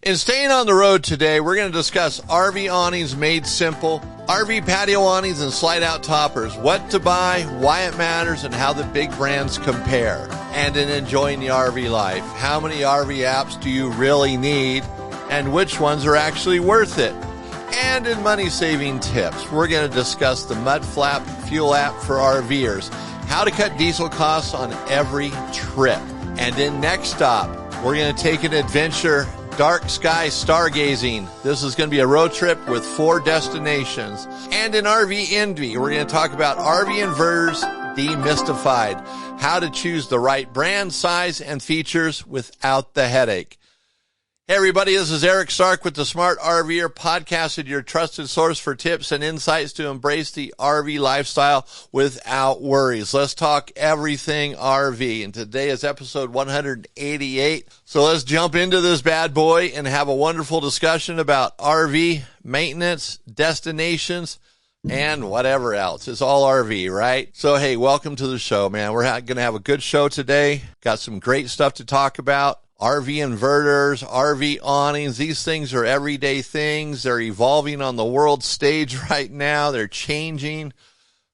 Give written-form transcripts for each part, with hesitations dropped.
In Staying on the Road today, we're going to discuss RV awnings made simple, RV patio awnings and slide-out toppers, what to buy, why it matters, and how the big brands compare. And in enjoying the RV life, how many RV apps do you really need, and which ones are actually worth it? And in money-saving tips, we're going to discuss the Mudflap fuel app for RVers, how to cut diesel costs on every trip. And in Next Stop, we're going to take an adventure dark sky stargazing. This is going to be a road trip with 4 destinations. And in RV Envy, we're going to talk about RV inverters demystified, how to choose the right brand, size, and features without the headache. Hey everybody, this is Eric Stark with the Smart RVer Podcast, your trusted source for tips and insights to embrace the RV lifestyle without worries. Let's talk everything RV, and today is episode 188. So let's jump into this bad boy and have a wonderful discussion about RV maintenance, destinations, and whatever else. It's all RV, right? So hey, welcome to the show, man. We're going to have a good show today. Got some great stuff to talk about. RV inverters, RV awnings, these things are everyday things. They're evolving on the world stage right now. They're changing.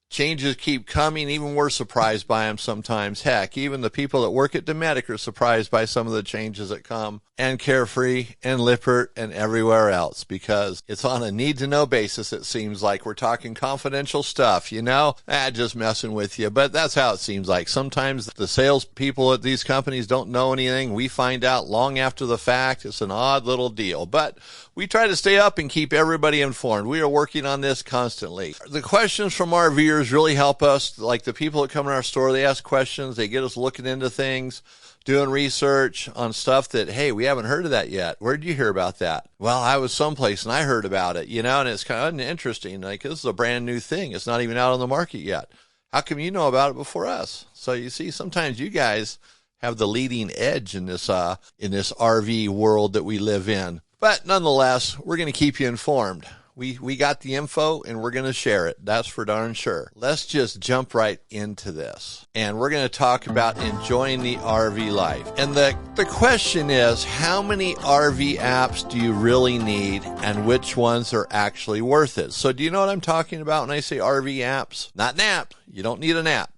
Changes keep coming. Even we're surprised by them sometimes. Heck, even the people that work at Dometic are surprised by some of the changes that come. And Carefree and Lippert and everywhere else, because it's on a need-to-know basis, it seems like. We're talking confidential stuff, you know? Just messing with you. But that's how it seems like. Sometimes the salespeople at these companies don't know anything. We find out long after the fact. It's an odd little deal. But we try to stay up and keep everybody informed. We are working on this constantly. The questions from our viewers really help us. Like the people that come in our store, they ask questions. They get us looking into things, doing research on stuff that, hey, we haven't heard of that yet. Where did you hear about that? Well, I was someplace and I heard about it, you know, and it's kind of interesting. Like, this is a brand new thing. It's not even out on the market yet. How come you know about it before us? So you see, sometimes you guys have the leading edge in this RV world that we live in. But nonetheless, we're going to keep you informed. We got the info and we're going to share it. That's for darn sure. Let's just jump right into this. And we're going to talk about enjoying the RV life. And the question is, how many RV apps do you really need and which ones are actually worth it? So do you know what I'm talking about when I say RV apps? Not an app. You don't need an app.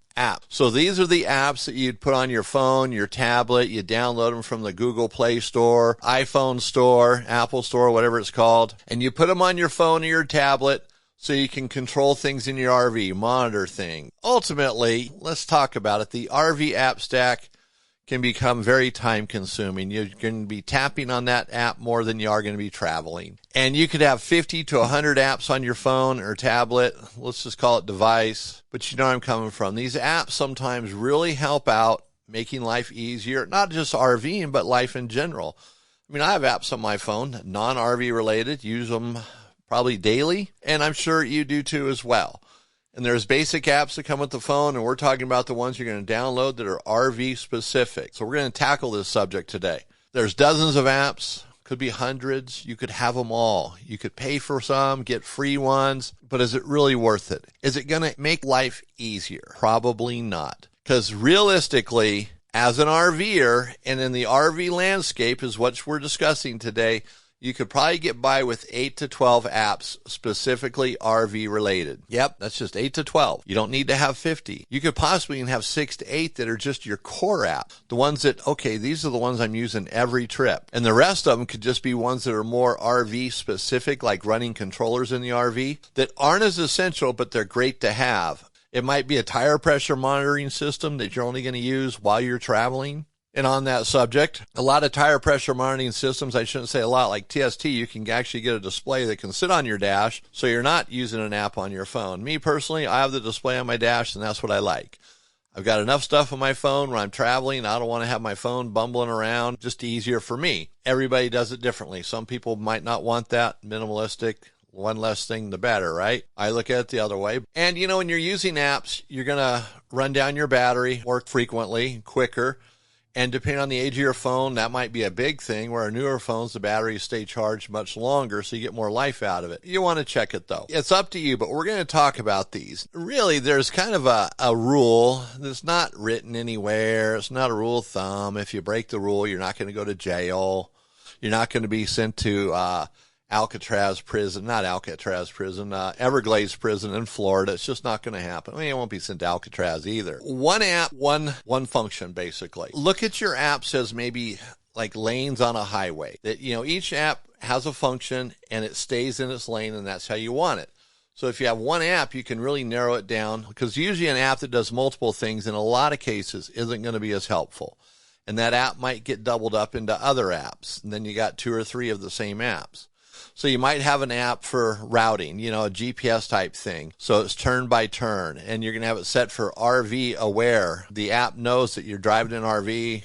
So these are the apps that you'd put on your phone, your tablet. You download them from the Google Play Store, iPhone Store, Apple Store, whatever it's called. And you put them on your phone or your tablet so you can control things in your RV, monitor things. Ultimately, let's talk about it. The RV app stack can become very time consuming. You're going to be tapping on that app more than you are going to be traveling. And you could have 50 to 100 apps on your phone or tablet. Let's just call it device. But you know where I'm coming from. These apps sometimes really help out making life easier, not just RVing, but life in general. I mean, I have apps on my phone, non-RV related, use them probably daily, and I'm sure you do too as well. And there's basic apps that come with the phone, and we're talking about the ones you're going to download that are RV specific. So we're going to tackle this subject today. There's dozens of apps, could be hundreds. You could have them all. You could pay for some, get free ones, but is it really worth it? Is it going to make life easier? Probably not. Because realistically, as an RVer and in the RV landscape is what we're discussing today, you could probably get by with 8 to 12 apps specifically RV related. Yep, that's just 8 to 12. You don't need to have 50. You could possibly even have 6 to 8 that are just your core app. The ones that, okay, these are the ones I'm using every trip. And the rest of them could just be ones that are more RV specific, like running controllers in the RV, that aren't as essential, but they're great to have. It might be a tire pressure monitoring system that you're only going to use while you're traveling. And on that subject, a lot of tire pressure monitoring systems, I shouldn't say a lot, like TST, you can actually get a display that can sit on your dash, so you're not using an app on your phone. Me personally, I have the display on my dash, and that's what I like. I've got enough stuff on my phone when I'm traveling. I don't want to have my phone bumbling around, just easier for me. Everybody does it differently. Some people might not want that, minimalistic. One less thing, the better, right? I look at it the other way. And, you know, when you're using apps, you're going to run down your battery more frequently, quicker. And depending on the age of your phone, that might be a big thing, where newer phones, the batteries stay charged much longer, so you get more life out of it. You want to check it, though. It's up to you, but we're going to talk about these. Really, there's kind of a rule that's not written anywhere. It's not a rule of thumb. If you break the rule, you're not going to go to jail. You're not going to be sent to Everglades prison in Florida. It's just not going to happen. I mean, it won't be sent to Alcatraz either. One app, one function, basically. Look at your apps as maybe like lanes on a highway. That, you know, each app has a function and it stays in its lane, and that's how you want it. So if you have one app, you can really narrow it down, because usually an app that does multiple things in a lot of cases isn't going to be as helpful. And that app might get doubled up into other apps, and then you got 2 or 3 of the same apps. So you might have an app for routing, you know, a GPS type thing. So it's turn by turn, and you're going to have it set for RV aware. The app knows that you're driving an RV,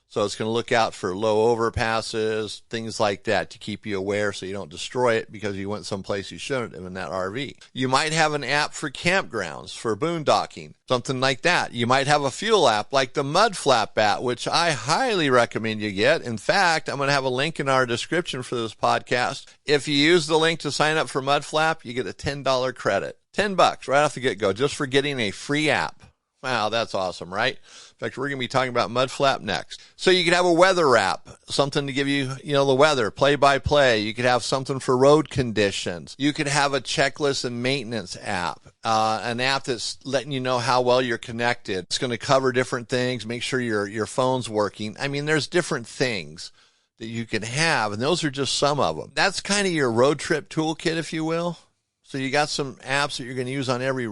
so it's going to look out for low overpasses, things like that, to keep you aware so you don't destroy it because you went someplace you shouldn't have in that RV. You might have an app for campgrounds, for boondocking, something like that. You might have a fuel app like the Mudflap app, which I highly recommend you get. In fact, I'm going to have a link in our description for this podcast. If you use the link to sign up for Mudflap, you get a $10 credit. $10 right off the get-go just for getting a free app. Wow, that's awesome, right? In fact, we're going to be talking about Mudflap next. So you could have a weather app, something to give you, you know, the weather, play-by-play. You could have something for road conditions. You could have a checklist and maintenance app, an app that's letting you know how well you're connected. It's going to cover different things, make sure your phone's working. I mean, there's different things that you can have, and those are just some of them. That's kind of your road trip toolkit, if you will. So you got some apps that you're going to use on every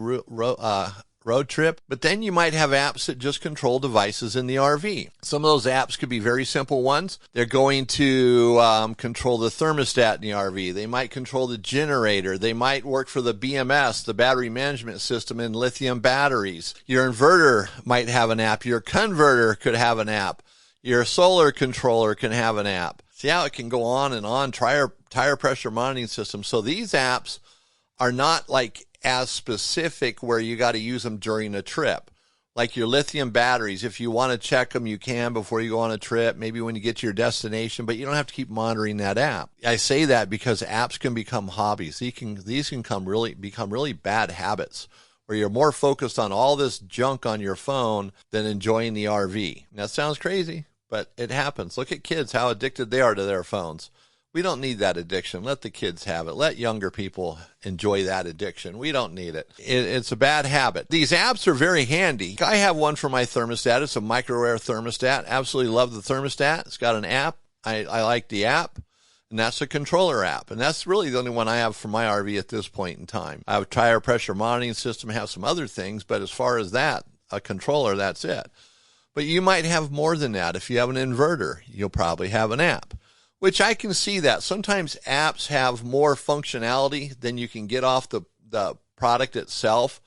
road trip, but then you might have apps that just control devices in the RV. Some of those apps could be very simple ones. They're going to control the thermostat in the RV. They might control the generator. They might work for the BMS, the battery management system, in lithium batteries. Your inverter might have an app. Your converter could have an app. Your solar controller can have an app. See how it can go on and on. Tire pressure monitoring system. So these apps are not like as specific where you got to use them during a trip. Like your lithium batteries, if you want to check them, you can before you go on a trip, maybe when you get to your destination, but you don't have to keep monitoring that app. I say that because apps can become hobbies. These can become really bad habits, where you're more focused on all this junk on your phone than enjoying the RV. That sounds crazy, but it happens. Look at kids, how addicted they are to their phones. We don't need that addiction. Let the kids have it. Let younger people enjoy that addiction. We don't need it. It's a bad habit. These apps are very handy. I have one for my thermostat. It's a micro-air thermostat. Absolutely love the thermostat. It's got an app. I like the app, and that's a controller app. And that's really the only one I have for my RV at this point in time. I have a tire pressure monitoring system, have some other things, but as far as that, a controller, that's it. But you might have more than that. If you have an inverter, you'll probably have an app. Which I can see that. Sometimes apps have more functionality than you can get off the product itself.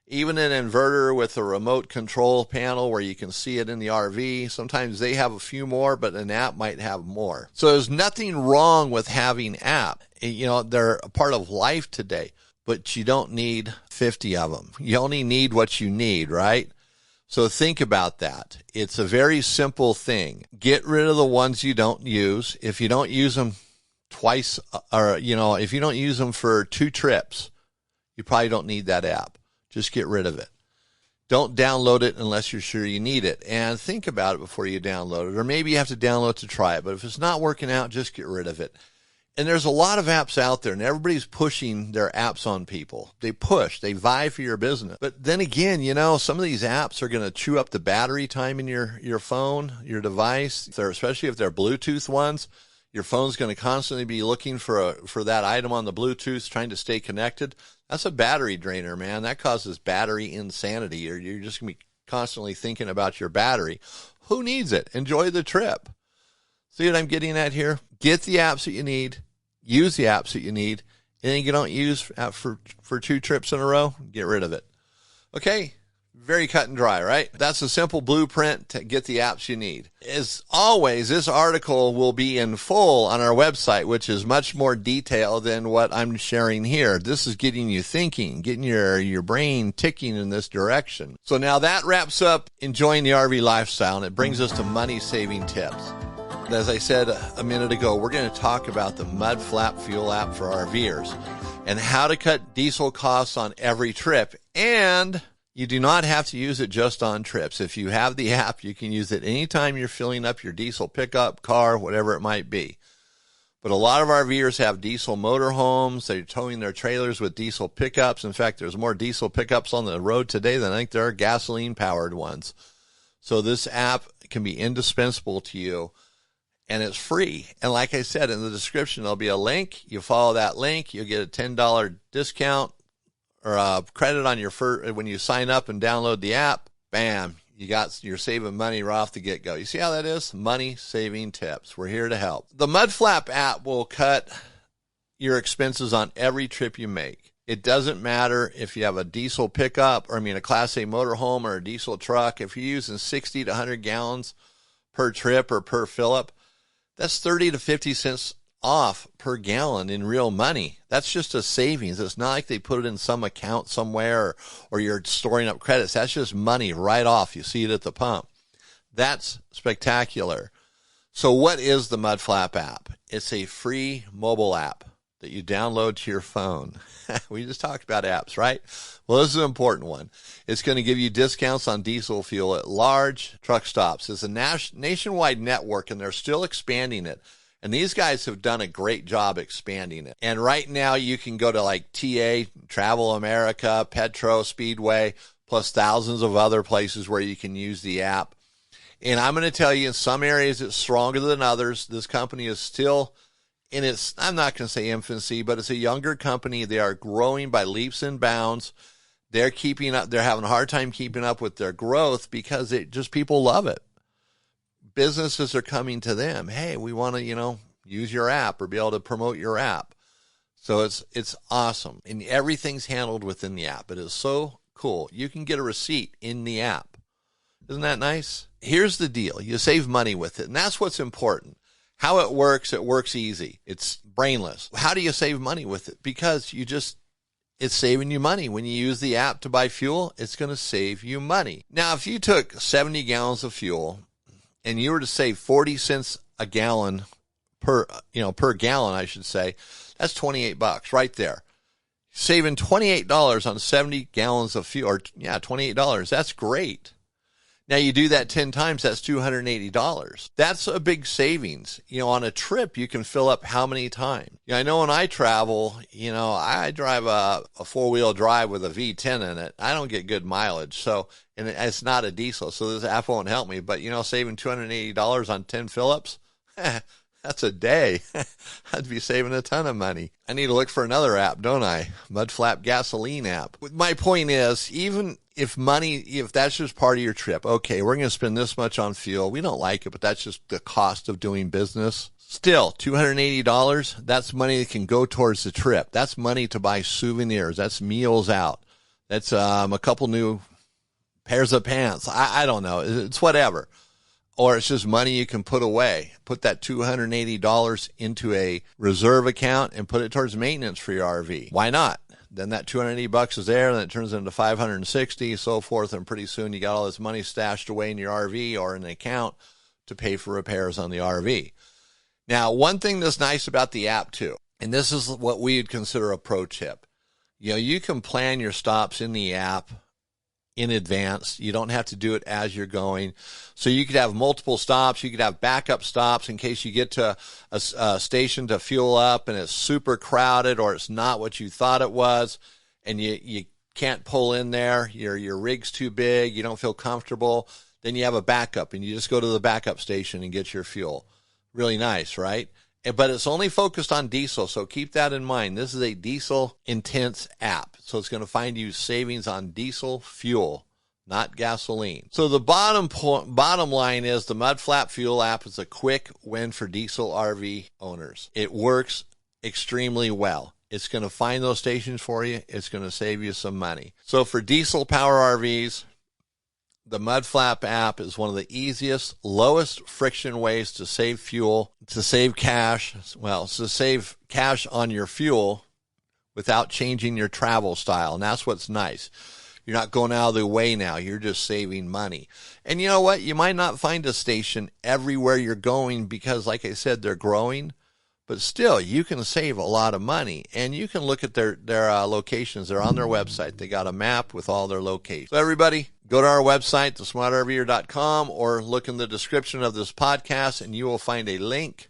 Even an inverter with a remote control panel where you can see it in the RV, sometimes they have a few more, but an app might have more. So there's nothing wrong with having apps. You know, they're a part of life today, but you don't need 50 of them. You only need what you need, right? So think about that. It's a very simple thing. Get rid of the ones you don't use. If you don't use them twice, or, you know, if you don't use them for 2 trips, you probably don't need that app. Just get rid of it. Don't download it unless you're sure you need it. And think about it before you download it. Or maybe you have to download it to try it. But if it's not working out, just get rid of it. And there's a lot of apps out there, and everybody's pushing their apps on people. They vie for your business. But then again, you know, some of these apps are going to chew up the battery time in your phone, your device. Especially if they're Bluetooth ones. Your phone's going to constantly be looking for that item on the Bluetooth, trying to stay connected. That's a battery drainer, man. That causes battery insanity, or you're just going to be constantly thinking about your battery. Who needs it? Enjoy the trip. See what I'm getting at here? Get the apps that you need. Use the apps that you need. Anything you don't use for 2 trips in a row, get rid of it. Okay? Very cut and dry, right? That's a simple blueprint to get the apps you need. As always, this article will be in full on our website, which is much more detailed than what I'm sharing here. This is getting you thinking, getting your brain ticking in this direction. So now that wraps up enjoying the RV lifestyle, and it brings us to money-saving tips. As I said a minute ago, we're going to talk about the Mudflap fuel app for RVers and how to cut diesel costs on every trip. And you do not have to use it just on trips. If you have the app, you can use it anytime you're filling up your diesel pickup, car, whatever it might be. But a lot of RVers have diesel motorhomes. They're towing their trailers with diesel pickups. In fact, there's more diesel pickups on the road today than I think there are gasoline-powered ones. So this app can be indispensable to you, and it's free. And like I said, in the description, there'll be a link. You follow that link, you'll get a $10 discount or a credit on your first, when you sign up and download the app. Bam, you're saving money right off the get-go. You see how that is? Money-saving tips. We're here to help. The Mudflap app will cut your expenses on every trip you make. It doesn't matter if you have a diesel pickup, a Class A motorhome or a diesel truck. If you're using 60 to 100 gallons per trip or per fill-up, that's 30 to 50 cents off per gallon in real money. That's just a savings. It's not like they put it in some account somewhere or you're storing up credits. That's just money right off. You see it at the pump. That's spectacular. So what is the Mudflap app? It's a free mobile app that you download to your phone. We just talked about apps, right? Well, this is an important one. It's going to give you discounts on diesel fuel at large truck stops. It's a nationwide network, and they're still expanding it. And these guys have done a great job expanding it. And right now you can go to like TA, Travel America, Petro, Speedway, plus thousands of other places where you can use the app. And I'm going to tell you, in some areas it's stronger than others. This company is still in its, I'm not going to say infancy, but it's a younger company. They are growing by leaps and bounds. They're keeping up. They're having a hard time keeping up with their growth because people love it. Businesses are coming to them. Hey, we want to, use your app or be able to promote your app. So it's awesome. And everything's handled within the app. It is so cool. You can get a receipt in the app. Isn't that nice? Here's the deal. You save money with it. And that's what's important. How it works easy. It's brainless. How do you save money with it? Because it's saving you money. When you use the app to buy fuel, it's going to save you money. Now, if you took 70 gallons of fuel and you were to save 40 cents a gallon per gallon, I should say, that's $28 right there. Saving $28 on 70 gallons of fuel, $28. That's great. Now you do that 10 times, that's $280. That's a big savings. On a trip, you can fill up how many times? I know when I travel, I drive a four-wheel drive with a V10 in it. I don't get good mileage. And it's not a diesel, so this app won't help me. But, saving $280 on 10 fill-ups, that's a day. I'd be saving a ton of money. I need to look for another app, don't I? Mudflap gasoline app. My point is, even if that's just part of your trip, okay, we're going to spend this much on fuel. We don't like it, but that's just the cost of doing business. Still, $280, that's money that can go towards the trip. That's money to buy souvenirs. That's meals out. That's a couple new pairs of pants. I don't know. It's whatever. Or it's just money you can put away. Put that $280 into a reserve account and put it towards maintenance for your RV. Why not? Then that $280 is there, and then it turns into $560, so forth, and pretty soon you got all this money stashed away in your RV or in an account to pay for repairs on the RV. Now, one thing that's nice about the app too, and this is what we would consider a pro tip. You can plan your stops in the app in advance. You don't have to do it as you're going. So you could have multiple stops. You could have backup stops in case you get to a station to fuel up and it's super crowded or it's not what you thought it was and you can't pull in there. Your rig's too big. You don't feel comfortable. Then you have a backup and you just go to the backup station and get your fuel. Really nice, right? But it's only focused on diesel, so keep that in mind. This is a diesel-intense app, so it's going to find you savings on diesel fuel, not gasoline. So the bottom line is the Mudflap Fuel app is a quick win for diesel RV owners. It works extremely well. It's going to find those stations for you. It's going to save you some money. So for diesel power RVs, the Mudflap app is one of the easiest, lowest friction ways to save fuel, to save cash, to save cash on your fuel without changing your travel style. And that's what's nice. You're not going out of the way now. You're just saving money. And you know what? You might not find a station everywhere you're going because, like I said, they're growing. But still, you can save a lot of money, and you can look at their locations. They're on their website. They got a map with all their locations. So everybody, go to our website, thesmartrver.com, or look in the description of this podcast, and you will find a link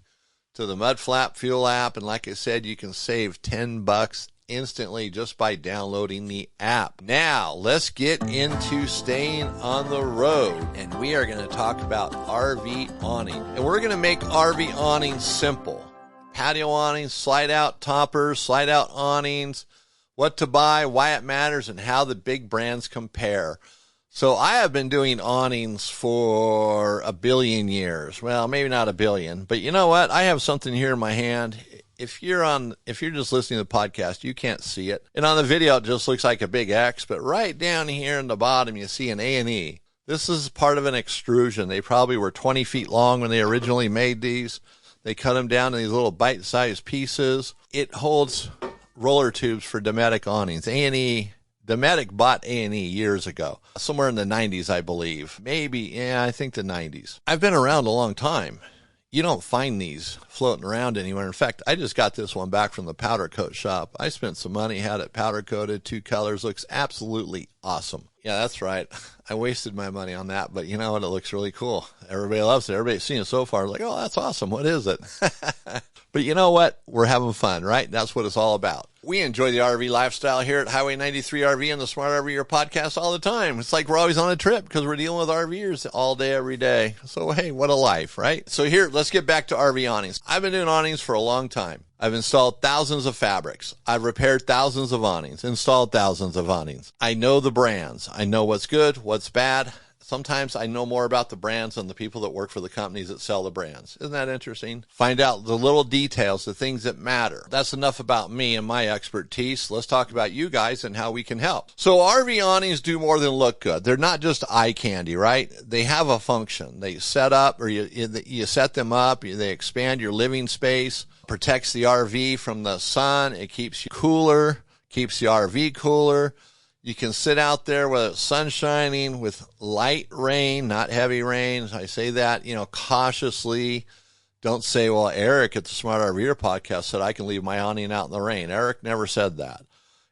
to the Mudflap fuel app. And like I said, you can save $10 instantly just by downloading the app. Now, let's get into staying on the road. And we are going to talk about RV awning. And we're going to make RV awnings simple. Patio awnings, slide out toppers, slide out awnings, what to buy, why it matters, and how the big brands compare. So I have been doing awnings for a billion years. Well, maybe not a billion, but you know what? I have something here in my hand. If you're just listening to the podcast, you can't see it. And on the video, it just looks like a big X, but right down here in the bottom, you see an A&E. This is part of an extrusion. They probably were 20 feet long when they originally made these. They cut them down to these little bite-sized pieces. It holds roller tubes for Dometic awnings. A&E, Dometic bought A&E years ago, somewhere in the 90s, I believe. I think the 90s. I've been around a long time. You don't find these floating around anywhere. In fact, I just got this one back from the powder coat shop. I spent some money, had it powder coated, 2 colors, looks absolutely awesome. Yeah, that's right. I wasted my money on that, but you know what? It looks really cool. Everybody loves it. Everybody's seen it so far. Like, oh, that's awesome. What is it? But you know what? We're having fun, right? That's what it's all about. We enjoy the RV lifestyle here at Highway 93 RV and the Smart RVer podcast all the time. It's like we're always on a trip because we're dealing with RVers all day, every day. So, hey, what a life, right? So here, let's get back to RV awnings. I've been doing awnings for a long time. I've installed thousands of fabrics. I've repaired thousands of awnings, installed thousands of awnings. I know the brands. I know what's good, what's bad. Sometimes I know more about the brands than the people that work for the companies that sell the brands. Isn't that interesting? Find out the little details, the things that matter. That's enough about me and my expertise. Let's talk about you guys and how we can help. So RV awnings do more than look good. They're not just eye candy, right? They have a function. They set up, or you set them up, they expand your living space, protects the RV from the sun. It keeps you cooler, keeps the RV cooler. You can sit out there with the sun shining, with light rain, not heavy rain. I say that, cautiously. Don't say, well, Eric at the Smart RVer podcast said I can leave my awning out in the rain. Eric never said that.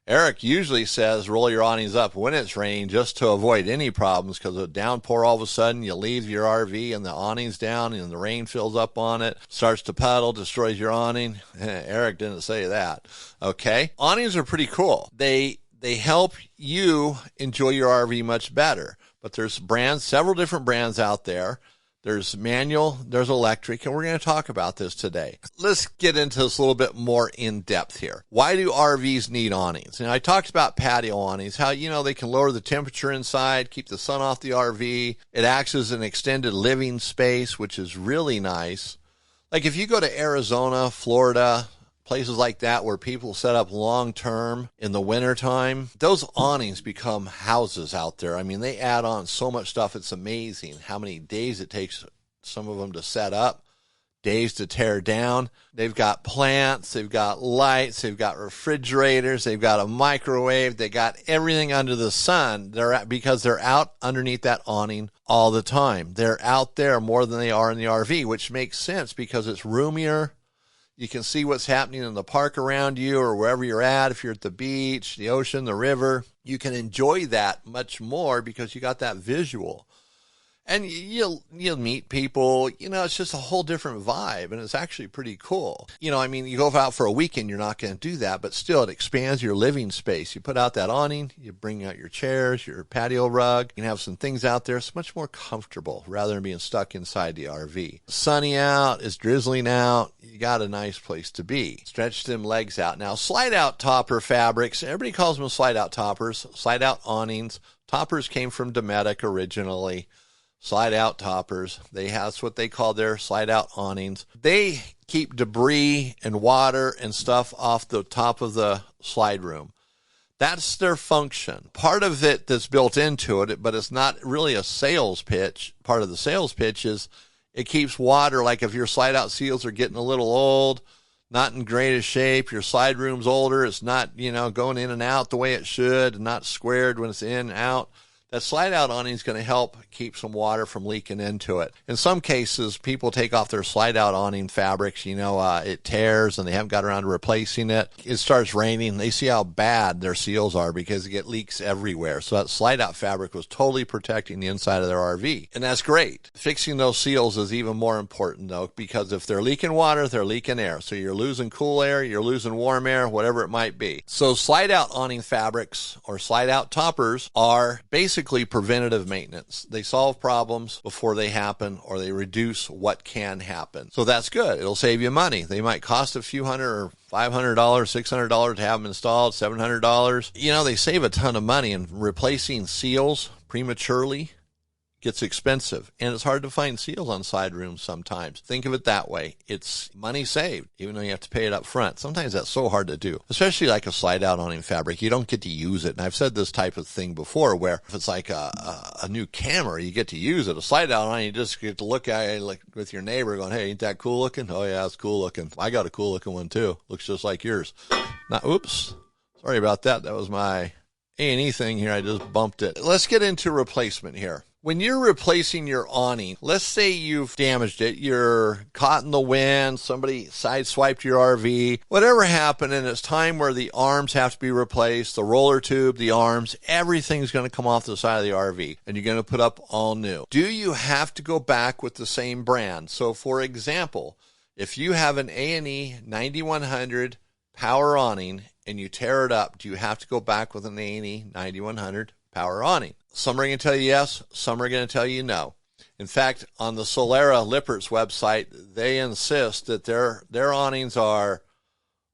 Eric usually says roll your awnings up when it's raining just to avoid any problems, because a downpour all of a sudden, you leave your RV and the awning's down and the rain fills up on it, starts to puddle, destroys your awning. Eric didn't say that. Okay. Awnings are pretty cool. They help you enjoy your RV much better. But there's several different brands out there. There's manual, there's electric, and we're going to talk about this today. Let's get into this a little bit more in depth here. Why do RVs need awnings? And I talked about patio awnings, how, they can lower the temperature inside, keep the sun off the RV. It acts as an extended living space, which is really nice. Like if you go to Arizona, Florida, places like that where people set up long-term in the wintertime, those awnings become houses out there. I mean, they add on so much stuff. It's amazing how many days it takes some of them to set up, days to tear down. They've got plants, they've got lights, they've got refrigerators, they've got a microwave, they got everything under the sun. Because they're out underneath that awning all the time. They're out there more than they are in the RV, which makes sense because it's roomier. You can see what's happening in the park around you or wherever you're at. If you're at the beach, the ocean, the river, you can enjoy that much more because you got that visual. And you'll meet people, it's just a whole different vibe, and it's actually pretty cool. You go out for a weekend, you're not going to do that, but still it expands your living space. You put out that awning, you bring out your chairs, your patio rug, you can have some things out there. It's much more comfortable rather than being stuck inside the RV. Sunny out, it's drizzling out, you got a nice place to be. Stretch them legs out. Now, slide out topper fabrics, everybody calls them slide out toppers, slide out awnings. Toppers came from Dometic originally. Slide out toppers. That's what they call their slide out awnings. They keep debris and water and stuff off the top of the slide room. That's their function. Part of it that's built into it, but it's not really a sales pitch. Part of the sales pitch is it keeps water, like if your slide out seals are getting a little old, not in greatest shape, your slide room's older, it's not, going in and out the way it should, not squared when it's in and out. That slide-out awning is going to help keep some water from leaking into it. In some cases, people take off their slide-out awning fabrics. It tears and they haven't got around to replacing it. It starts raining. They see how bad their seals are because they get leaks everywhere. So that slide-out fabric was totally protecting the inside of their RV. And that's great. Fixing those seals is even more important, though, because if they're leaking water, they're leaking air. So you're losing cool air, you're losing warm air, whatever it might be. So slide-out awning fabrics or slide-out toppers are basically preventative maintenance. They solve problems before they happen, or they reduce what can happen. So that's good. It'll save you money. They might cost a few $100 or $500, $600 to have them installed, $700. They save a ton of money, and replacing seals prematurely gets expensive, and it's hard to find seals on side rooms sometimes. Think of it that way. It's money saved, even though you have to pay it up front. Sometimes that's so hard to do, especially like a slide-out awning fabric. You don't get to use it, and I've said this type of thing before, where if it's like a new camera, you get to use it. A slide-out awning, you just get to look at it like with your neighbor going, hey, ain't that cool looking? Oh, yeah, it's cool looking. I got a cool looking one, too. Looks just like yours. Now, oops. Sorry about that. That was my A&E thing here. I just bumped it. Let's get into replacement here. When you're replacing your awning, let's say you've damaged it, you're caught in the wind, somebody sideswiped your RV, whatever happened, and it's time where the arms have to be replaced, the roller tube, the arms, everything's going to come off the side of the RV, and you're going to put up all new. Do you have to go back with the same brand? So, for example, if you have an A&E 9100 power awning and you tear it up, do you have to go back with an A&E 9100 power awning? Some are going to tell you yes, some are going to tell you no. In fact, on the Solera Lippert's website, they insist that their awnings are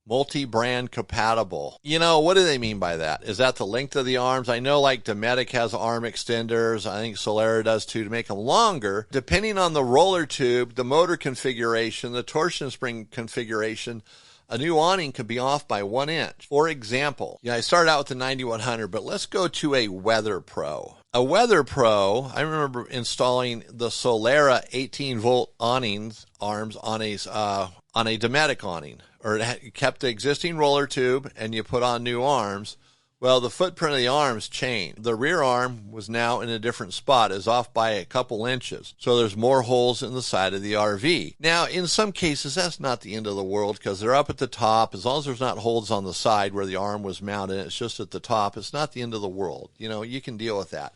multi-brand compatible. What do they mean by that? Is that the length of the arms? I know like Dometic has arm extenders. I think Solera does too, to make them longer. Depending on the roller tube, the motor configuration, the torsion spring configuration, a new awning could be off by 1 inch. For example, I started out with the 9100, but let's go to a Weather Pro. A Weather Pro, I remember installing the Solera 18-volt awnings arms on a Dometic awning, or it kept the existing roller tube, and you put on new arms. Well, the footprint of the arms changed. The rear arm was now in a different spot, is off by a couple inches. So there's more holes in the side of the RV. Now, in some cases, that's not the end of the world because they're up at the top. As long as there's not holes on the side where the arm was mounted, it's just at the top. It's not the end of the world. You can deal with that.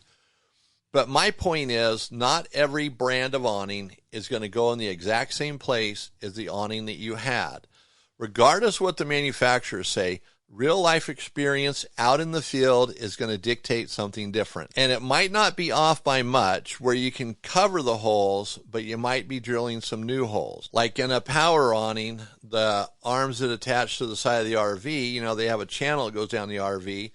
But my point is, not every brand of awning is going to go in the exact same place as the awning that you had. Regardless of what the manufacturers say, real life experience out in the field is going to dictate something different. And it might not be off by much where you can cover the holes, but you might be drilling some new holes. Like in a power awning, the arms that attach to the side of the RV, they have a channel that goes down the RV.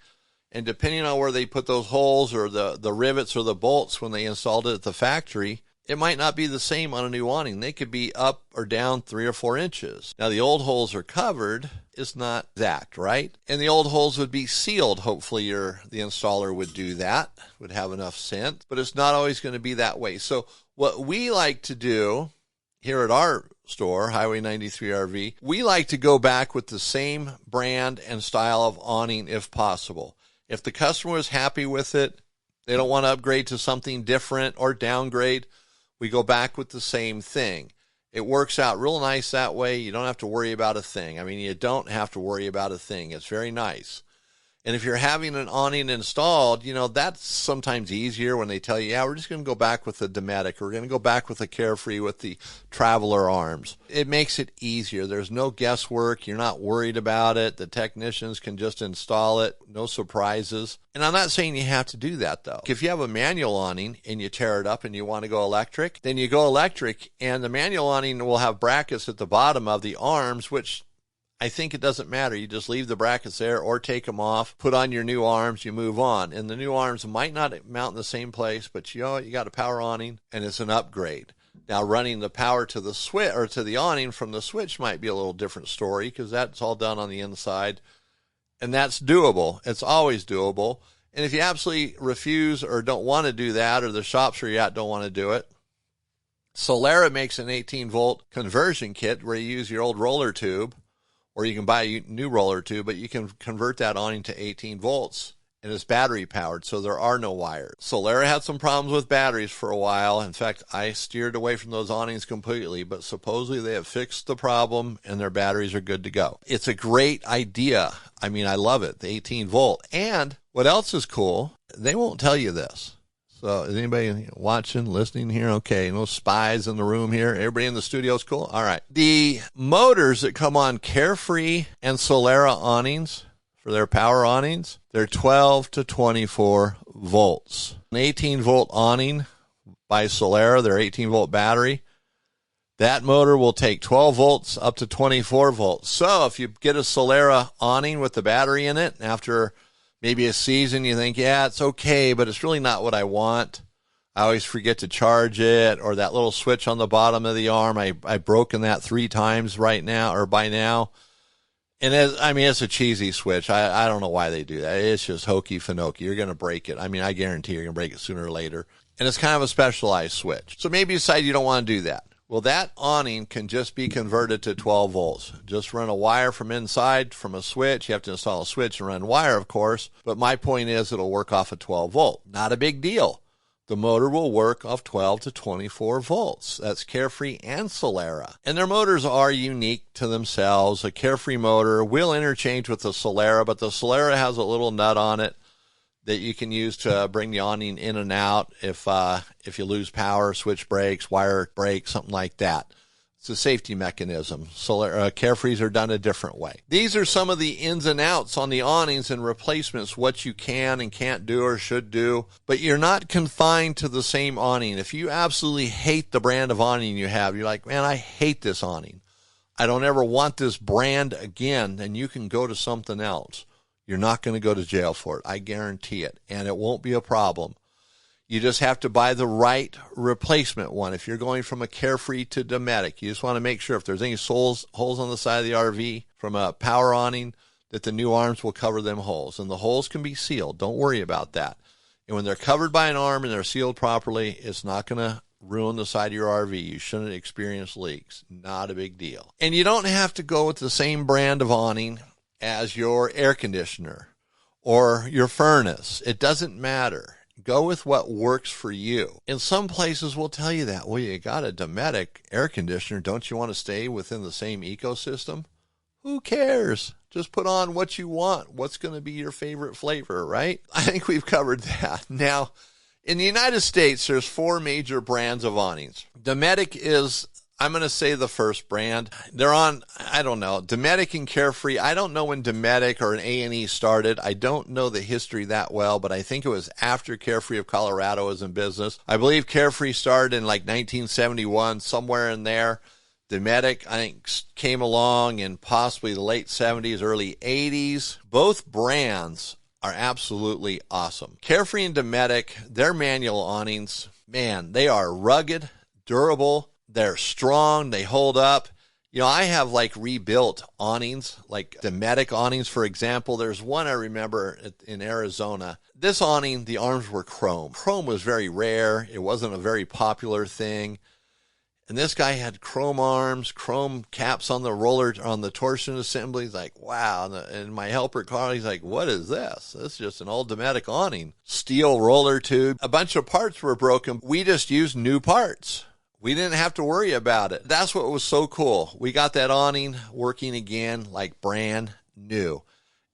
And depending on where they put those holes or the rivets or the bolts when they installed it at the factory, it might not be the same on a new awning. They could be up or down 3 or 4 inches. Now, the old holes are covered. It's not exact, right? And the old holes would be sealed. Hopefully, the installer would do that, would have enough scent. But it's not always going to be that way. So what we like to do here at our store, Highway 93 RV, we like to go back with the same brand and style of awning if possible. If the customer is happy with it, they don't want to upgrade to something different or downgrade, we go back with the same thing. It works out real nice that way. You don't have to worry about a thing. You don't have to worry about a thing. It's very nice. And if you're having an awning installed, that's sometimes easier when they tell you, yeah, we're just going to go back with the Dometic. We're going to go back with the Carefree with the Traveler arms. It makes it easier. There's no guesswork. You're not worried about it. The technicians can just install it. No surprises. And I'm not saying you have to do that, though. If you have a manual awning and you tear it up and you want to go electric, then you go electric, and the manual awning will have brackets at the bottom of the arms, which I think it doesn't matter. You just leave the brackets there or take them off, put on your new arms, you move on. And the new arms might not mount in the same place, but you got a power awning and it's an upgrade. Now, running the power to the switch or to the awning from the switch might be a little different story because that's all done on the inside. And that's doable. It's always doable. And if you absolutely refuse or don't want to do that, or the shops where you're at don't want to do it, Solera makes an 18-volt conversion kit where you use your old roller tube, or you can buy a new roller tube, but you can convert that awning to 18 volts and it's battery powered, so there are no wires. Solera had some problems with batteries for a while. In fact, I steered away from those awnings completely, but supposedly they have fixed the problem and their batteries are good to go. It's a great idea. I mean, I love it, the 18 volt. And what else is cool, they won't tell you this. So is anybody watching, listening here? Okay, no spies in the room here. Everybody in the studio is cool? All right. The motors that come on Carefree and Solera awnings, for their power awnings, they're 12 to 24 volts. An 18 volt awning by Solera, their 18 volt battery, that motor will take 12 volts up to 24 volts. So if you get a Solera awning with the battery in it, after maybe a season, you think, yeah, it's okay, but it's really not what I want. I always forget to charge it, or that little switch on the bottom of the arm. I've broken that 3 times right now, or by now. And it's a cheesy switch. I don't know why they do that. It's just hokey finokey. You're going to break it. I mean, I guarantee you're going to break it sooner or later. And it's kind of a specialized switch. So maybe you decide you don't want to do that. Well, that awning can just be converted to 12 volts. Just run a wire from inside from a switch. You have to install a switch and run wire, of course. But my point is it'll work off a 12 volt. Not a big deal. The motor will work off 12 to 24 volts. That's Carefree and Solera. And their motors are unique to themselves. A Carefree motor will interchange with the Solera, but the Solera has a little nut on it that you can use to bring the awning in and out if you lose power, switch breaks, wire breaks, something like that. It's a safety mechanism. Carefrees are done a different way. These are some of the ins and outs on the awnings and replacements, what you can and can't do or should do. But you're not confined to the same awning. If you absolutely hate the brand of awning you have, you're like, man, I hate this awning. I don't ever want this brand again, then you can go to something else. You're not going to go to jail for it. I guarantee it. And it won't be a problem. You just have to buy the right replacement one. If you're going from a Carefree to Dometic, you just want to make sure if there's any holes on the side of the RV from a power awning, that the new arms will cover them holes. And the holes can be sealed. Don't worry about that. And when they're covered by an arm and they're sealed properly, it's not going to ruin the side of your RV. You shouldn't experience leaks. Not a big deal. And you don't have to go with the same brand of awning as your air conditioner or your furnace. It doesn't matter. Go with what works for you. And some places will tell you that. Well, you got a Dometic air conditioner. Don't you want to stay within the same ecosystem? Who cares? Just put on what you want. What's going to be your favorite flavor, right? I think we've covered that. Now, in the United States, there's 4 major brands of awnings. Dometic is, I'm going to say, the first brand. They're on, I don't know, Dometic and Carefree. I don't know when Dometic or an A&E started. I don't know the history that well, but I think it was after Carefree of Colorado was in business. I believe Carefree started in like 1971, somewhere in there. Dometic, I think, came along in possibly the late 70s, early 80s. Both brands are absolutely awesome. Carefree and Dometic, their manual awnings, man, they are rugged, durable. They're strong. They hold up. You know, I have like rebuilt awnings, like Dometic awnings, for example. There's one I remember in Arizona. This awning, the arms were chrome. Chrome was very rare. It wasn't a very popular thing. And this guy had chrome arms, chrome caps on the roller, on the torsion assembly. He's like, wow. And my helper, Carl, he's like, what is this? This is just an old Dometic awning. Steel roller tube. A bunch of parts were broken. We just used new parts. We didn't have to worry about it. That's what was so cool. We got that awning working again like brand new.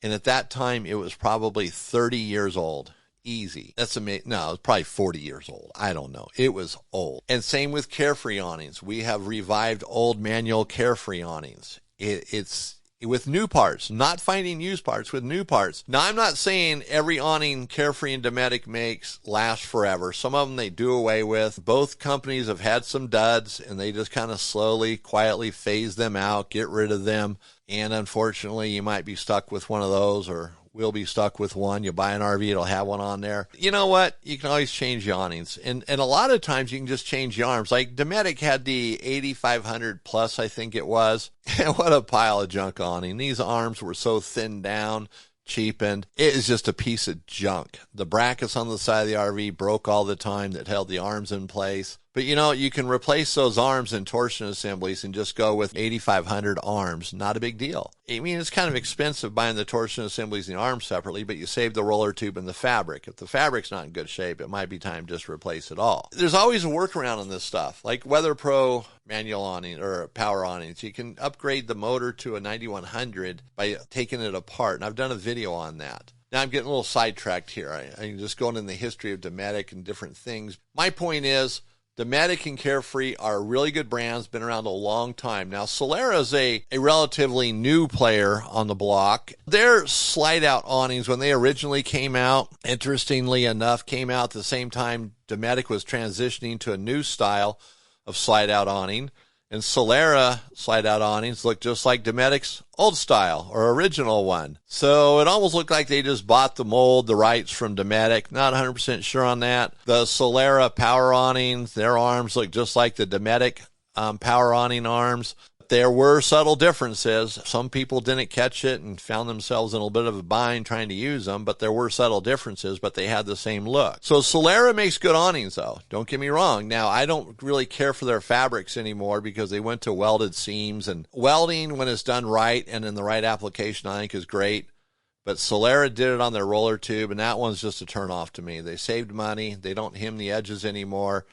And at that time, it was probably 30 years old. Easy. That's amazing. No, it was probably 40 years old. I don't know. It was old. And same with Carefree awnings. We have revived old manual Carefree awnings. It's with new parts, not finding used parts, with new parts. Now, I'm not saying every awning Carefree and Dometic makes lasts forever. Some of them they do away with. Both companies have had some duds, and they just kind of slowly, quietly phase them out, get rid of them. And unfortunately, you might be stuck with one of those, or will be stuck with one. You buy an RV, it'll have one on there. You know what? You can always change the awnings. And a lot of times you can just change the arms. Like Dometic had the 8500 plus, I think it was. And what a pile of junk awning. These arms were so thinned down, cheapened. It is just a piece of junk. The brackets on the side of the RV broke all the time that held the arms in place. But you know, you can replace those arms and torsion assemblies and just go with 8,500 arms. Not a big deal. I mean, it's kind of expensive buying the torsion assemblies and the arms separately, but you save the roller tube and the fabric. If the fabric's not in good shape, it might be time to just replace it all. There's always a workaround on this stuff, like Weather Pro manual awning or power awnings. You can upgrade the motor to a 9100 by taking it apart, and I've done a video on that. Now, I'm getting a little sidetracked here. I'm just going in the history of Dometic and different things. My point is, Dometic and Carefree are really good brands, been around a long time. Now, Solera is a relatively new player on the block. Their slide-out awnings, when they originally came out, interestingly enough, came out at the same time Dometic was transitioning to a new style of slide-out awning. And Solera slide-out awnings look just like Dometic's old style or original one. So it almost looked like they just bought the mold, the rights from Dometic. Not 100% sure on that. The Solera power awnings, their arms look just like the Dometic power awning arms. There were subtle differences. Some people didn't catch it and found themselves in a bit of a bind trying to use them, but there were subtle differences, but they had the same look. So Solera makes good awnings, though. Don't get me wrong. Now, I don't really care for their fabrics anymore because they went to welded seams, and welding, when it's done right and in the right application, I think is great. But Solera did it on their roller tube, and that one's just a turn off to me. They saved money. They don't hem the edges anymore.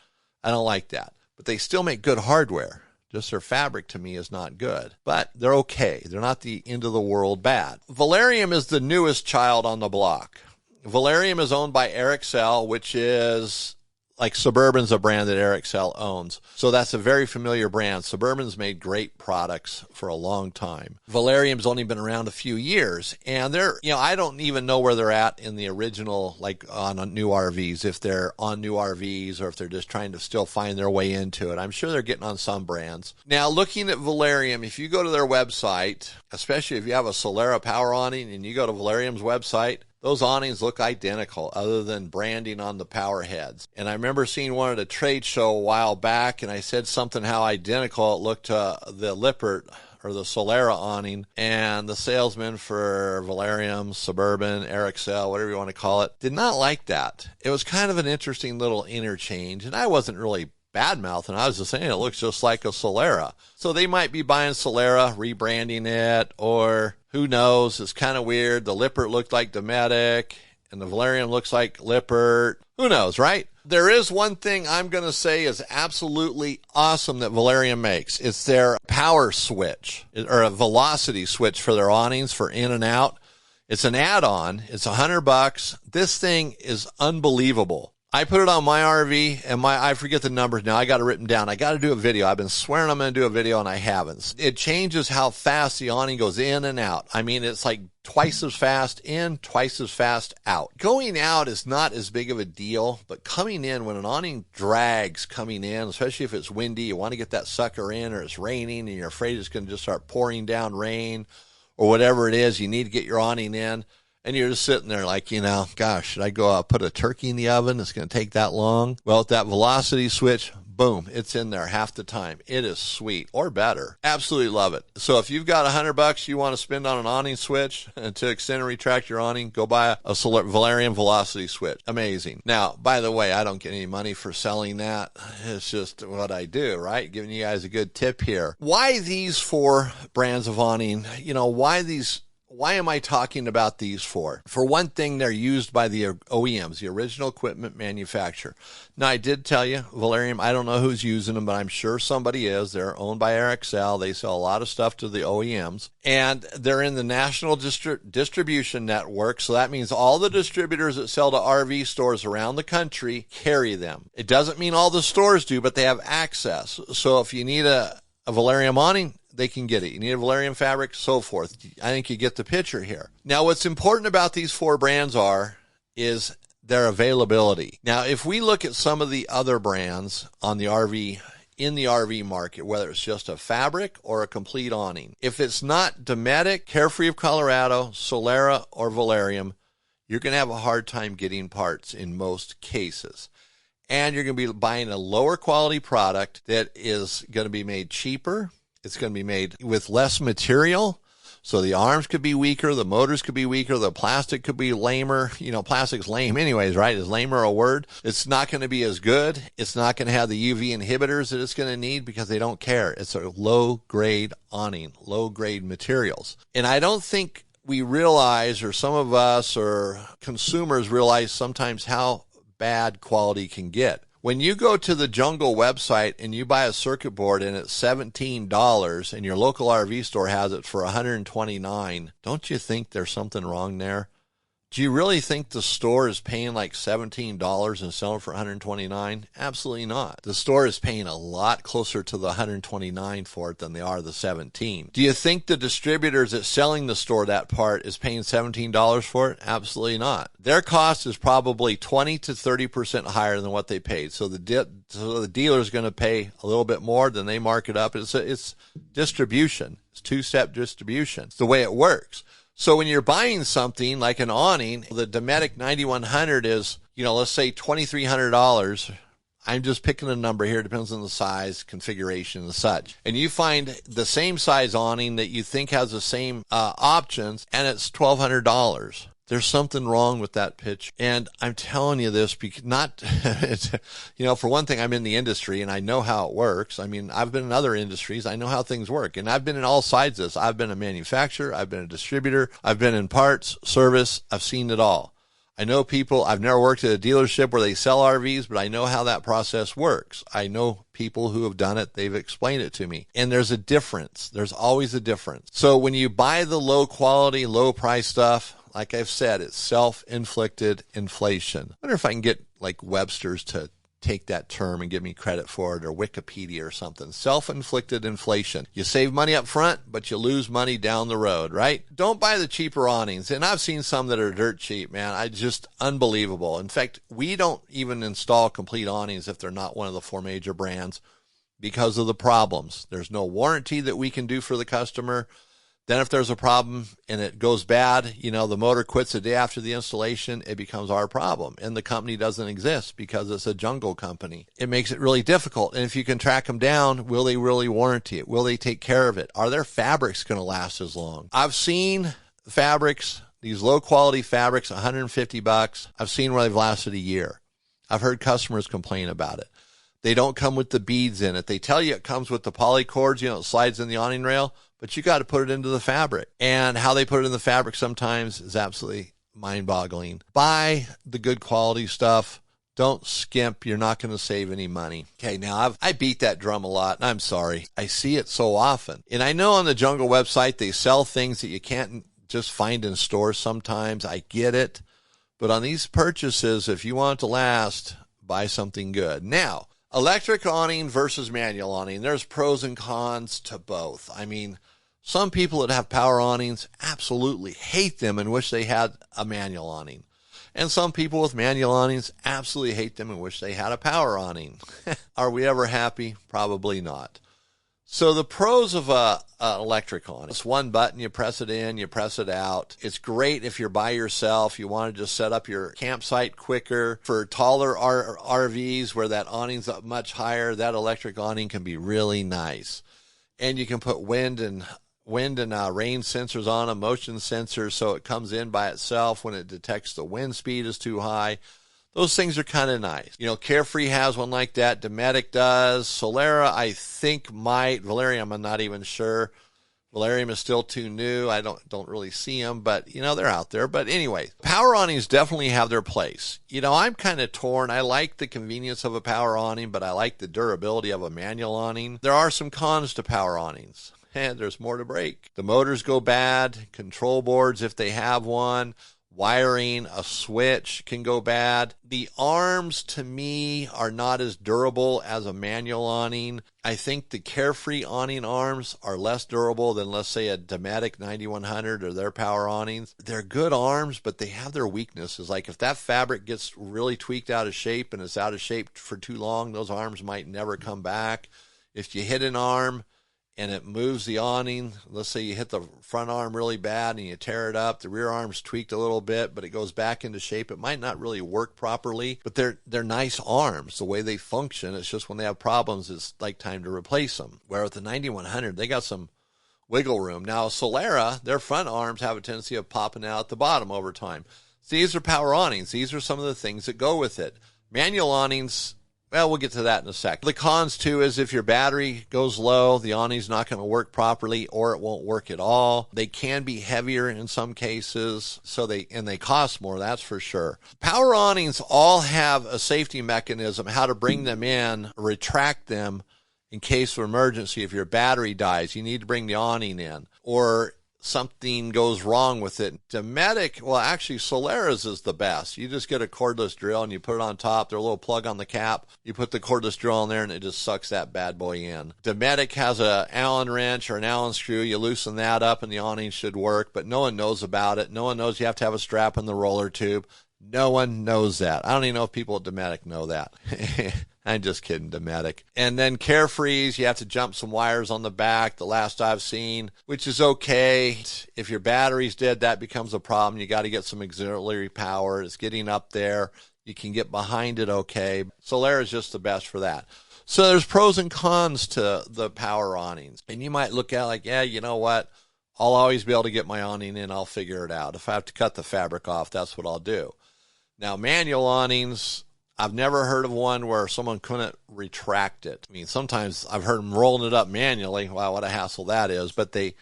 I don't like that. But they still make good hardware. Just their fabric to me is not good, but they're okay. They're not the end of the world bad. Valerium is the newest child on the block. Valerium is owned by Airxcel, which is like Suburban's a brand that Airxcel owns. So that's a very familiar brand. Suburban's made great products for a long time. Valerium's only been around a few years, and they're, I don't even know where they're at in the original, like on new RVs, if they're on new RVs or if they're just trying to still find their way into it. I'm sure they're getting on some brands. Now, looking at Valerium, if you go to their website, especially if you have a Solera power awning and you go to Valerium's website, those awnings look identical other than branding on the power heads. And I remember seeing one at a trade show a while back, and I said something how identical it looked to the Lippert or the Solera awning, and the salesman for Valerium, Suburban, Airxcel, whatever you want to call it, did not like that. It was kind of an interesting little interchange, and I wasn't really bad-mouthing. I was just saying it looks just like a Solera. So they might be buying Solera, rebranding it, or who knows? It's kind of weird. The Lippert looked like Dometic, and the Valerium looks like Lippert. Who knows, right? There is one thing I'm going to say is absolutely awesome that Valerium makes. It's their power switch, or a velocity switch for their awnings for in and out. It's an add-on. It's $100. This thing is unbelievable. I put it on my RV, and I forget the numbers now. I got it written down. I got to do a video. I've been swearing I'm going to do a video, and I haven't. It changes how fast the awning goes in and out. I mean, it's like twice as fast in, twice as fast out. Going out is not as big of a deal, but coming in, when an awning drags coming in, especially if it's windy, you want to get that sucker in, or it's raining, and you're afraid it's going to just start pouring down rain, or whatever it is, you need to get your awning in. And you're just sitting there like, gosh, should I go out put a turkey in the oven? It's going to take that long. Well, with that velocity switch, boom, it's in there half the time. It is sweet, or better. Absolutely love it. So if you've got $100 you want to spend on an awning switch and to extend and retract your awning, go buy a Valerium velocity switch. Amazing. Now, by the way, I don't get any money for selling that. It's just what I do, right? Giving you guys a good tip here. Why these four brands of awning? Why am I talking about these four? For one thing, they're used by the OEMs, the original equipment manufacturer. Now, I did tell you, Valerium, I don't know who's using them, but I'm sure somebody is. They're owned by Airxcel. They sell a lot of stuff to the OEMs, and they're in the national distribution network, so that means all the distributors that sell to RV stores around the country carry them. It doesn't mean all the stores do, but they have access. So if you need a Valerium awning, they can get it. You need a Valerium fabric, so forth. I think you get the picture here. Now, what's important about these four brands is their availability. Now, if we look at some of the other brands on the RV, in the RV market, whether it's just a fabric or a complete awning, if it's not Dometic, Carefree of Colorado, Solera, or Valerium, you're going to have a hard time getting parts in most cases. And you're going to be buying a lower quality product that is going to be made cheaper. It's going to be made with less material. So the arms could be weaker, the motors could be weaker, the plastic could be lamer. Plastic's lame anyways, right? Is lamer a word? It's not going to be as good. It's not going to have the UV inhibitors that it's going to need because they don't care. It's a low-grade awning, low-grade materials. And I don't think we realize, or some of us or consumers realize sometimes how bad quality can get. When you go to the Jungle website and you buy a circuit board and it's $17 and your local RV store has it for $129, don't you think there's something wrong there? Do you really think the store is paying like $17 and selling for $129? Absolutely not. The store is paying a lot closer to the $129 for it than they are the $17. Do you think the distributors that's selling the store that part is paying $17 for it? Absolutely not. Their cost is probably 20 to 30% higher than what they paid. So the dealer is going to pay a little bit more than they mark it up. It's distribution. It's two-step distribution. It's the way it works. So when you're buying something like an awning, the Dometic 9100 is, let's say $2,300. I'm just picking a number here. It depends on the size, configuration, and such. And you find the same size awning that you think has the same options, and it's $1,200. There's something wrong with that pitch. And I'm telling you this because for one thing, I'm in the industry and I know how it works. I mean, I've been in other industries. I know how things work. And I've been in all sides of this. I've been a manufacturer. I've been a distributor. I've been in parts, service. I've seen it all. I know people. I've never worked at a dealership where they sell RVs, but I know how that process works. I know people who have done it. They've explained it to me. And there's a difference. There's always a difference. So when you buy the low quality, low price stuff, like I've said, it's self-inflicted inflation. I wonder if I can get like Webster's to take that term and give me credit for it, or Wikipedia or something. Self-inflicted inflation. You save money up front, but you lose money down the road, right? Don't buy the cheaper awnings. And I've seen some that are dirt cheap, man. Just unbelievable. In fact, we don't even install complete awnings if they're not one of the 4 major brands because of the problems. There's no warranty that we can do for the customer. Then if there's a problem and it goes bad, the motor quits the day after the installation, it becomes our problem. And the company doesn't exist because it's a Jungle company. It makes it really difficult. And if you can track them down, will they really warranty it? Will they take care of it? Are their fabrics going to last as long? I've seen fabrics, these low quality fabrics, $150. I've seen where they've lasted a year. I've heard customers complain about it. They don't come with the beads in it. They tell you it comes with the poly cords, it slides in the awning rail, but you got to put it into the fabric. And how they put it in the fabric sometimes is absolutely mind-boggling. Buy the good quality stuff. Don't skimp. You're not going to save any money. Okay, now I beat that drum a lot, and I'm sorry. I see it so often. And I know on the Jungle website they sell things that you can't just find in stores sometimes. I get it. But on these purchases, if you want it to last, buy something good. Now, electric awning versus manual awning. There's pros and cons to both. I mean, some people that have power awnings absolutely hate them and wish they had a manual awning. And some people with manual awnings absolutely hate them and wish they had a power awning. Are we ever happy? Probably not. So the pros of an electric awning. It's one button, you press it in, you press it out. It's great if you're by yourself. You want to just set up your campsite quicker. For taller RVs where that awning's up much higher, that electric awning can be really nice. And you can put wind and rain sensors on them, motion sensors, so it comes in by itself when it detects the wind speed is too high. Those things are kind of nice. Carefree has one like that. Dometic does. Solera, I think, might. Valerium, I'm not even sure. Valerium is still too new. I don't really see them, but, they're out there. But anyway, power awnings definitely have their place. I'm kind of torn. I like the convenience of a power awning, but I like the durability of a manual awning. There are some cons to power awnings. And there's more to break. The motors go bad. Control boards, if they have one. Wiring, a switch can go bad. The arms, to me, are not as durable as a manual awning. I think the Carefree awning arms are less durable than, let's say, a Dometic 9100 or their power awnings. They're good arms, but they have their weaknesses. Like if that fabric gets really tweaked out of shape and it's out of shape for too long, those arms might never come back. If you hit an arm and it moves the awning, let's say you hit the front arm really bad and you tear it up, the rear arm's tweaked a little bit, but it goes back into shape. It might not really work properly, but they're nice arms, the way they function. It's just when they have problems, it's like time to replace them. Where with the 9100, they got some wiggle room. Now, Solera, their front arms have a tendency of popping out at the bottom over time. So these are power awnings. These are some of the things that go with it. Manual awnings, well, we'll get to that in a sec. The cons, too, is if your battery goes low, the awning's not going to work properly, or it won't work at all. They can be heavier in some cases, and they cost more, that's for sure. Power awnings all have a safety mechanism, how to bring them in, retract them in case of emergency. If your battery dies, you need to bring the awning in, or something goes wrong with it. Dometic, well, actually, Solera's is the best. You just get a cordless drill and you put it on top. There's a little plug on the cap. You put the cordless drill in there and it just sucks that bad boy in. Dometic has an Allen wrench or an Allen screw. You loosen that up and the awning should work, but no one knows about it. No one knows you have to have a strap in the roller tube. No one knows that. I don't even know if people at Dometic know that. I'm just kidding, Dometic. And then Carefrees, you have to jump some wires on the back, the last I've seen, which is okay. If your battery's dead, that becomes a problem. You got to get some auxiliary power. It's getting up there. You can get behind it okay. Solera is just the best for that. So there's pros and cons to the power awnings. And you might look at it like, yeah, you know what? I'll always be able to get my awning in. I'll figure it out. If I have to cut the fabric off, that's what I'll do. Now, manual awnings, I've never heard of one where someone couldn't retract it. I mean, sometimes I've heard them rolling it up manually. Wow, what a hassle that is. But they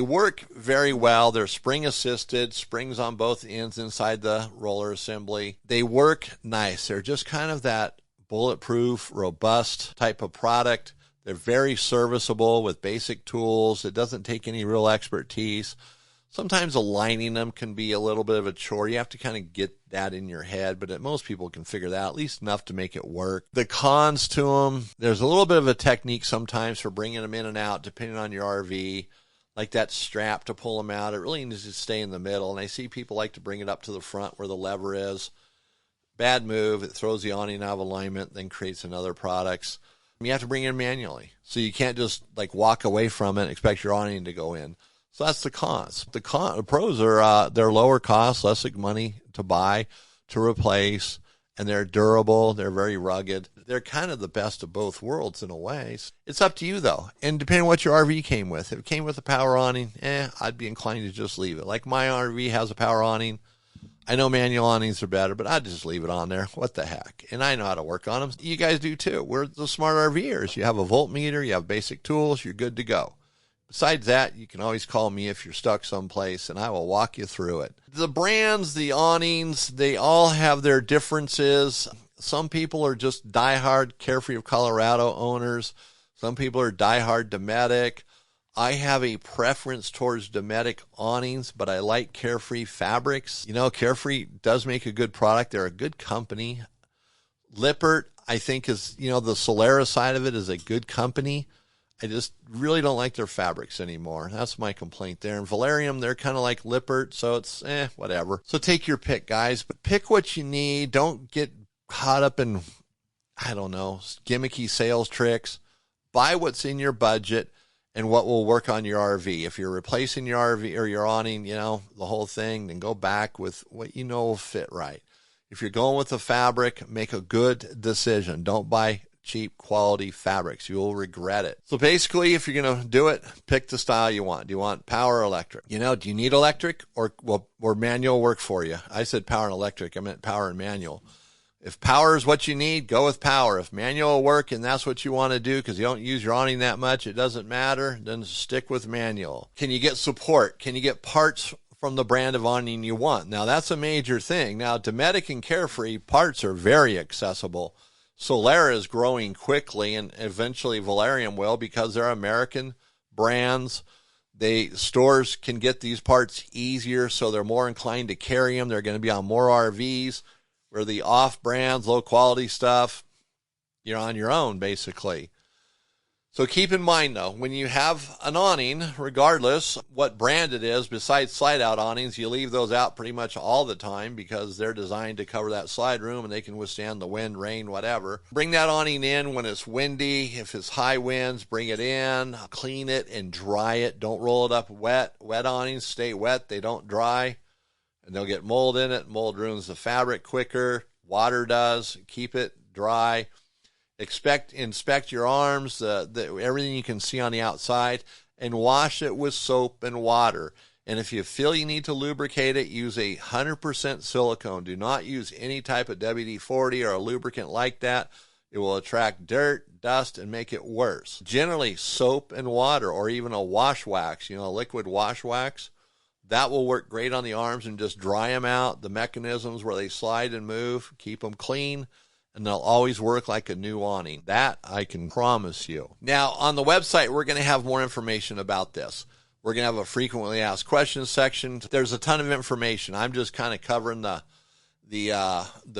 work very well. They're spring assisted, springs on both ends inside the roller assembly. They work nice. They're just kind of that bulletproof, robust type of product. They're very serviceable with basic tools. It doesn't take any real expertise. Sometimes aligning them can be a little bit of a chore. You have to kind of get that in your head, but most people can figure that out, at least enough to make it work. The cons to them, there's a little bit of a technique sometimes for bringing them in and out, depending on your RV, like that strap to pull them out. It really needs to stay in the middle, and I see people like to bring it up to the front where the lever is. Bad move. It throws the awning out of alignment, then creates another products. You have to bring it in manually, so you can't just like walk away from it and expect your awning to go in. So that's the cons. The pros are they're lower cost, less money to buy, to replace, and they're durable. They're very rugged. They're kind of the best of both worlds in a way. It's up to you, though, and depending on what your RV came with. If it came with a power awning, I'd be inclined to just leave it. Like my RV has a power awning. I know manual awnings are better, but I'd just leave it on there. What the heck? And I know how to work on them. You guys do, too. We're the smart RVers. You have a voltmeter. You have basic tools. You're good to go. Besides that, you can always call me if you're stuck someplace, and I will walk you through it. The brands, the awnings, they all have their differences. Some people are just diehard Carefree of Colorado owners. Some people are diehard Dometic. I have a preference towards Dometic awnings, but I like Carefree fabrics. You know, Carefree does make a good product. They're a good company. Lippert, I think, is, the Solera side of it is a good company. I just really don't like their fabrics anymore. That's my complaint there. And Valerium, they're kind of like Lippert, so it's whatever. So take your pick, guys. But pick what you need. Don't get caught up in, gimmicky sales tricks. Buy what's in your budget and what will work on your RV. If you're replacing your RV or your awning, the whole thing, then go back with what you know will fit right. If you're going with the fabric, make a good decision. Don't buy cheap quality fabrics. You will regret it. So basically, if you're going to do it, pick the style you want. Do you want power or electric? Do you need electric or manual work for you? I said power and electric. I meant power and manual. If power is what you need, go with power. If manual will work and that's what you want to do because you don't use your awning that much, it doesn't matter, then stick with manual. Can you get support? Can you get parts from the brand of awning you want? Now, that's a major thing. Now, Dometic and Carefree parts are very accessible. Solera is growing quickly, and eventually Valerium will because they're American brands. Stores can get these parts easier, so they're more inclined to carry them. They're going to be on more RVs. Where the off-brands, low-quality stuff, you're on your own, basically. So keep in mind, though, when you have an awning, regardless what brand it is, besides slide-out awnings, you leave those out pretty much all the time because they're designed to cover that slide room and they can withstand the wind, rain, whatever. Bring that awning in when it's windy. If it's high winds, bring it in, clean it, and dry it. Don't roll it up wet. Wet awnings stay wet. They don't dry. And they'll get mold in it. Mold ruins the fabric quicker. Water does. Keep it dry. Inspect your arms, everything you can see on the outside. and wash it with soap and water. And if you feel you need to lubricate it, use 100% silicone. Do not use any type of WD-40 or a lubricant like that. It will attract dirt, dust, and make it worse. Generally, soap and water, or even a wash wax, a liquid wash wax, that will work great on the arms and just dry them out. The mechanisms where they slide and move, keep them clean, and they'll always work like a new awning. That I can promise you. Now, on the website, we're going to have more information about this. We're going to have a frequently asked questions section. There's a ton of information. I'm just kind of covering the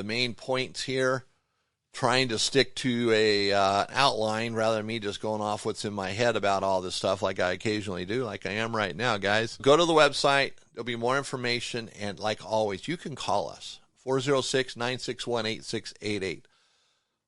main points here, trying to stick to a outline rather than me just going off what's in my head about all this stuff like I occasionally do, like I am right now, guys. Go to the website. There'll be more information. And like always, you can call us, 406-961-8688.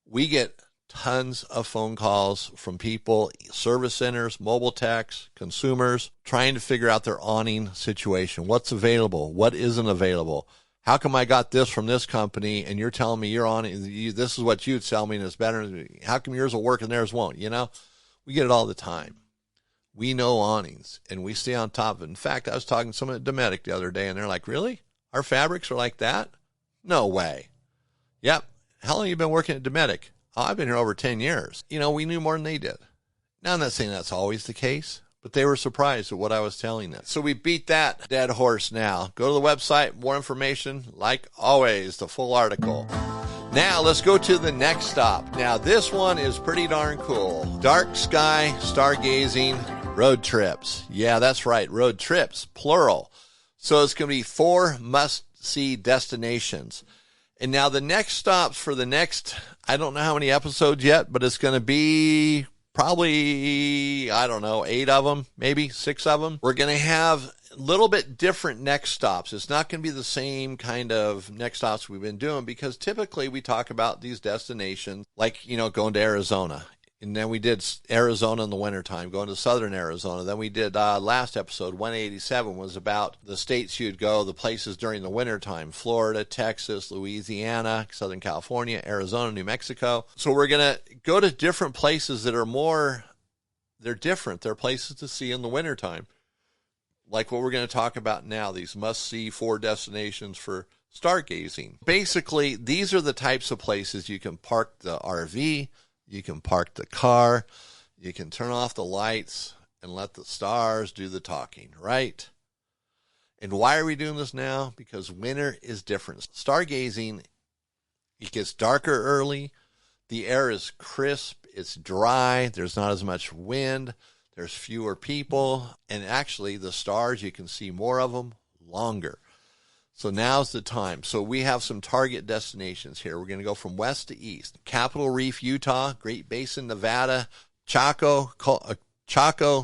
We get tons of phone calls from people, service centers, mobile techs, consumers, trying to figure out their awning situation. What's available? What isn't available? How come I got this from this company and you're telling me your awning, this is what you'd sell me and it's better? How come yours will work and theirs won't? We get it all the time. We know awnings and we stay on top of it. In fact, I was talking to someone at Dometic the other day and they're like, really? Our fabrics are like that? No way. Yep. How long have you been working at Dometic? Oh, I've been here over 10 years. We knew more than they did. Now, I'm not saying that's always the case, but they were surprised at what I was telling them. So we beat that dead horse now. Go to the website, more information, like always, the full article. Now, let's go to the next stop. Now, this one is pretty darn cool. Dark sky, stargazing, road trips. Yeah, that's right, road trips, plural. So it's going to be 4 must-see destinations. And now the next stops for the next, I don't know how many episodes yet, but it's going to be probably, 8 of them, maybe 6 of them. We're going to have a little bit different next stops. It's not going to be the same kind of next stops we've been doing because typically we talk about these destinations like, going to Arizona. And then we did Arizona in the wintertime, going to southern Arizona. Then we did last episode, 187, was about the states you'd go, the places during the wintertime, Florida, Texas, Louisiana, Southern California, Arizona, New Mexico. So we're going to go to different places that are they're different. They're places to see in the wintertime. Like what we're going to talk about now, these must-see 4 destinations for stargazing. Basically, these are the types of places you can park the RV, you can park the car, you can turn off the lights and let the stars do the talking, right? And why are we doing this now? Because winter is different. Stargazing, it gets darker early, the air is crisp, it's dry, there's not as much wind, there's fewer people, and actually the stars, you can see more of them longer. So now's the time. So we have some target destinations here. We're going to go from west to east. Capitol Reef, Utah, Great Basin, Nevada, Chaco,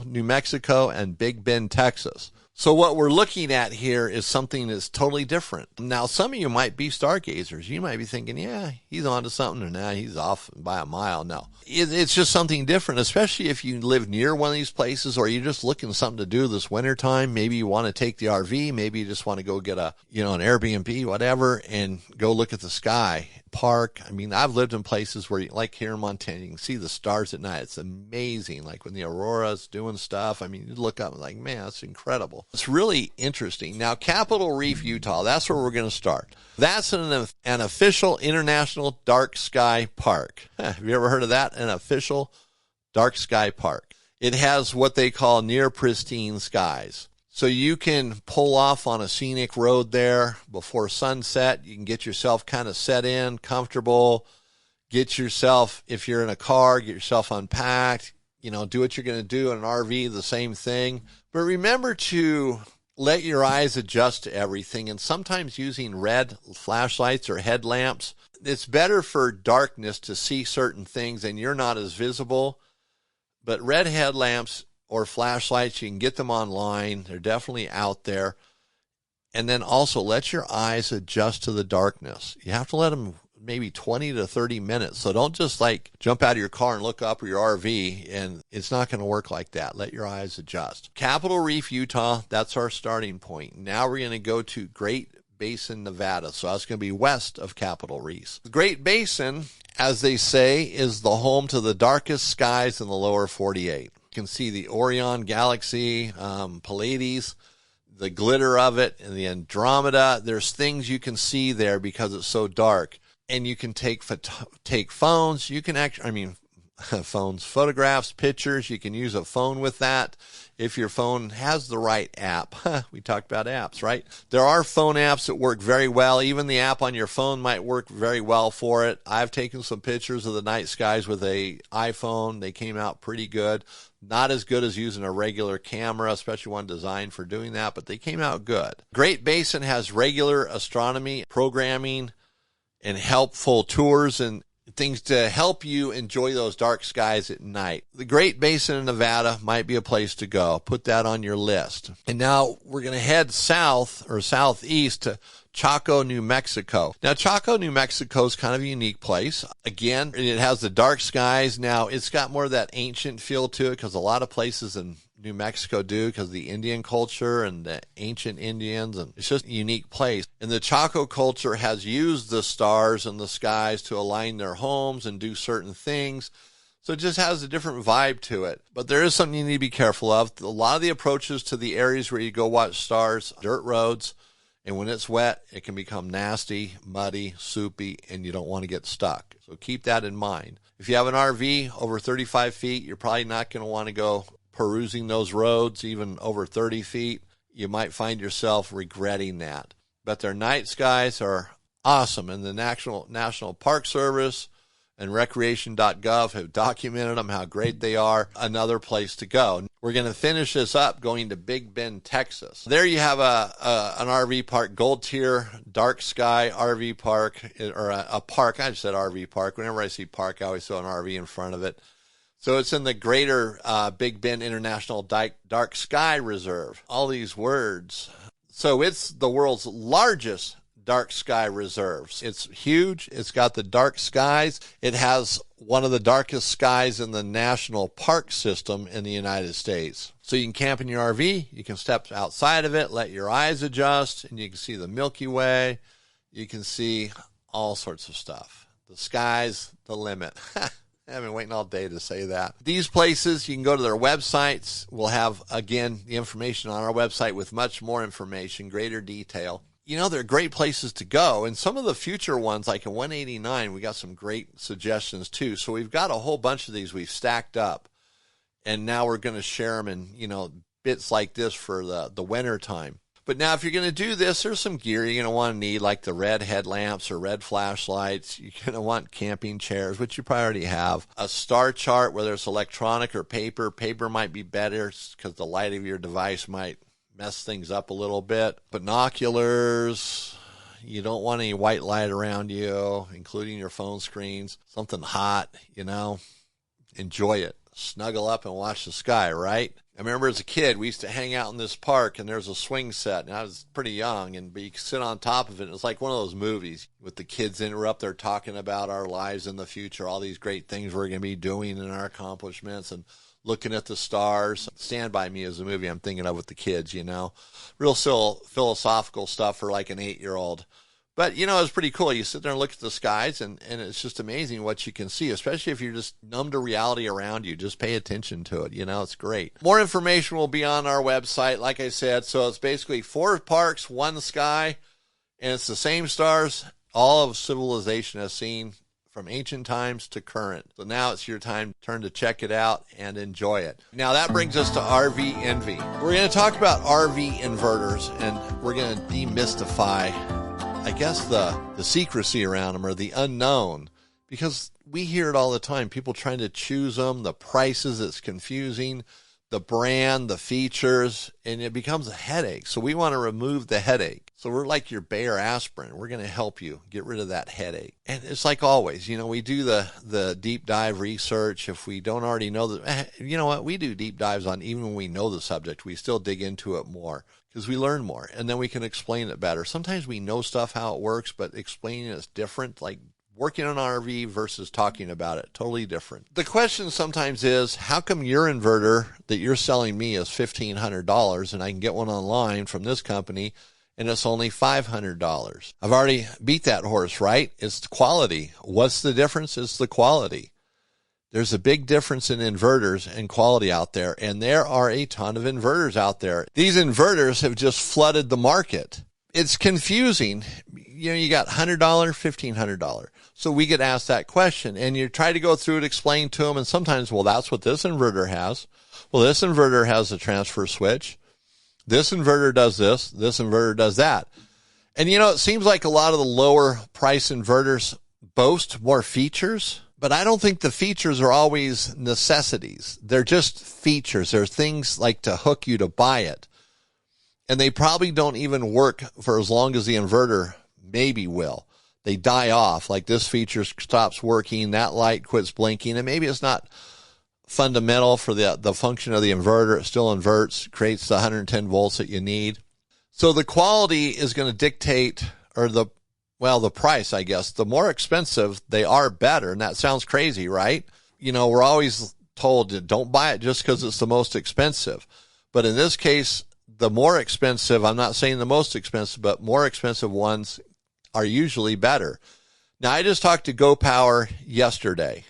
New Mexico, and Big Bend, Texas. So what we're looking at here is something that's totally different. Now, some of you might be stargazers. You might be thinking, yeah, he's on to something, or nah, he's off by a mile. No, it's just something different, especially if you live near one of these places or you're just looking for something to do this wintertime. Maybe you want to take the RV. Maybe you just want to go get an Airbnb, whatever, and go look at the sky. Park. I mean, I've lived in places where, like here in Montana, you can see the stars at night. It's amazing. Like when the aurora's doing stuff. I mean, you look up and like, man, that's incredible. It's really interesting. Now, Capitol Reef, Utah, that's where we're going to start. That's an official international dark sky park. Have you ever heard of that? An official dark sky park. It has what they call near pristine skies. So you can pull off on a scenic road there before sunset. You can get yourself kind of set in, comfortable, get yourself, if you're in a car, get yourself unpacked, do what you're going to do in an RV, the same thing. But remember to let your eyes adjust to everything. And sometimes using red flashlights or headlamps, it's better for darkness to see certain things and you're not as visible. But red headlamps or flashlights, you can get them online. They're definitely out there. And then also let your eyes adjust to the darkness. You have to let them maybe 20 to 30 minutes. So don't just like jump out of your car and look up at your RV, and it's not going to work like that. Let your eyes adjust. Capitol Reef, Utah, that's our starting point. Now we're going to go to Great Basin, Nevada. So that's going to be west of Capitol Reef. The Great Basin, as they say, is the home to the darkest skies in the lower 48. You can see the Orion galaxy, Pleiades, the glitter of it, and the Andromeda. There's things you can see there because it's so dark. And you can take phones. You can actually, phones, photographs, pictures. You can use a phone with that if your phone has the right app. We talked about apps, right? There are phone apps that work very well. Even the app on your phone might work very well for it. I've taken some pictures of the night skies with an iPhone. They came out pretty good. Not as good as using a regular camera, especially one designed for doing that, but they came out good. Great Basin has regular astronomy programming and helpful tours and things to help you enjoy those dark skies at night. The Great Basin in Nevada might be a place to go. Put that on your list. And now we're going to head south or southeast to Chaco, New Mexico. Now, Chaco, New Mexico is kind of a unique place. Again, it has the dark skies. Now, it's got more of that ancient feel to it because a lot of places in New Mexico do because of the Indian culture and the ancient Indians, and it's just a unique place. And the Chaco culture has used the stars and the skies to align their homes and do certain things. So it just has a different vibe to it. But there is something you need to be careful of. A lot of the approaches to the areas where you go watch stars, dirt roads, and when it's wet, it can become nasty, muddy, soupy, and you don't want to get stuck. So keep that in mind. If you have an RV over 35 feet, you're probably not going to want to go perusing those roads, even over 30 feet. You might find yourself regretting that. But their night skies are awesome, and the National Park Service and recreation.gov have documented them, how great they are. Another place to go. We're going to finish this up going to Big Bend, Texas. There you have an RV park, Gold Tier, Dark Sky RV Park, or a park. I just said RV park. Whenever I see park, I always throw an RV in front of it. So it's in the greater Big Bend International Dark Sky Reserve. All these words. So it's the world's largest dark sky reserves. It's huge. It's got the dark skies. It has one of the darkest skies in the national park system in the United States. So you can camp in your RV. You can step outside of it, let your eyes adjust, and you can see the Milky Way. You can see all sorts of stuff. The sky's the limit. I've been waiting all day to say that. These places, you can go to their websites. We'll have, again, the information on our website with much more information, greater detail. You know, they're great places to go. And some of the future ones, like in 189, we got some great suggestions too. So we've got a whole bunch of these we've stacked up. And now we're going to share them in, bits like this for the winter time. But now if you're going to do this, there's some gear you're going to want to need, like the red headlamps or red flashlights. You're going to want camping chairs, which you probably already have. A star chart, whether it's electronic or paper. Paper might be better because the light of your device might mess things up a little bit. Binoculars. You don't want any white light around you, including your phone screens. Something hot, enjoy it. Snuggle up and watch the sky, right? I remember as a kid, we used to hang out in this park, and there's a swing set, and I was pretty young, but you could sit on top of it. It was like one of those movies with the kids in. We're up there talking about our lives in the future, all these great things we're going to be doing and our accomplishments, and looking at the stars. Stand By Me is a movie I'm thinking of with the kids, Real philosophical stuff for like an 8-year-old. But, it was pretty cool. You sit there and look at the skies, and it's just amazing what you can see, especially if you're just numb to reality around you. Just pay attention to it. It's great. More information will be on our website, like I said. So it's basically 4 parks, 1 sky, and it's the same stars all of civilization has seen from ancient times to current. So now it's your turn to check it out and enjoy it. Now that brings us to RV Envy. We're going to talk about RV inverters, and we're going to demystify, I guess, the secrecy around them or the unknown, because we hear it all the time. People trying to choose them, the prices, it's confusing, the brand, the features, and it becomes a headache. So we want to remove the headache. So we're like your Bayer aspirin. We're going to help you get rid of that headache. And it's like always, we do the deep dive research. If we don't already know that, we do deep dives on, even when we know the subject, we still dig into it more, because we learn more, and then we can explain it better. Sometimes we know stuff, how it works, but explaining it is different, like working on an RV versus talking about it, totally different. The question sometimes is, how come your inverter that you're selling me is $1,500 and I can get one online from this company and it's only $500? I've already beat that horse, right? It's the quality. What's the difference? It's the quality. There's a big difference in inverters and quality out there, and there are a ton of inverters out there. These inverters have just flooded the market. It's confusing. You know, you got $100, $1,500. So we get asked that question, and you try to go through it, explain to them, and sometimes, well, that's what this inverter has. Well, this inverter has a transfer switch. This inverter does this. This inverter does that. And, you know, it seems like a lot of the lower price inverters boast more features, but I don't think the features are always necessities. They're just features. They're things like to hook you to buy it. And they probably don't even work for as long as the inverter maybe will. They die off. Like this feature stops working, that light quits blinking, and maybe it's not fundamental for the function of the inverter. It still inverts, creates the 110 volts that you need. So the quality is going to dictate, or the price, I guess. The more expensive they are, better. And that sounds crazy, right? You know, we're always told, don't buy it just because it's the most expensive. But in this case, the more expensive, I'm not saying the most expensive, but more expensive ones are usually better. Now, I just talked to Go Power yesterday,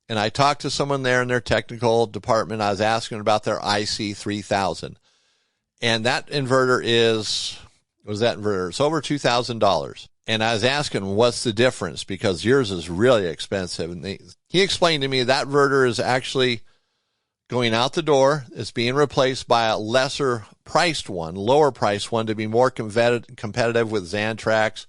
and I talked to someone there in their technical department. I was asking about their IC3000, and that inverter it's over $2,000. And I was asking, what's the difference? Because yours is really expensive. And he explained to me that inverter is actually going out the door. It's being replaced by a lower priced one to be more competitive with Xantrax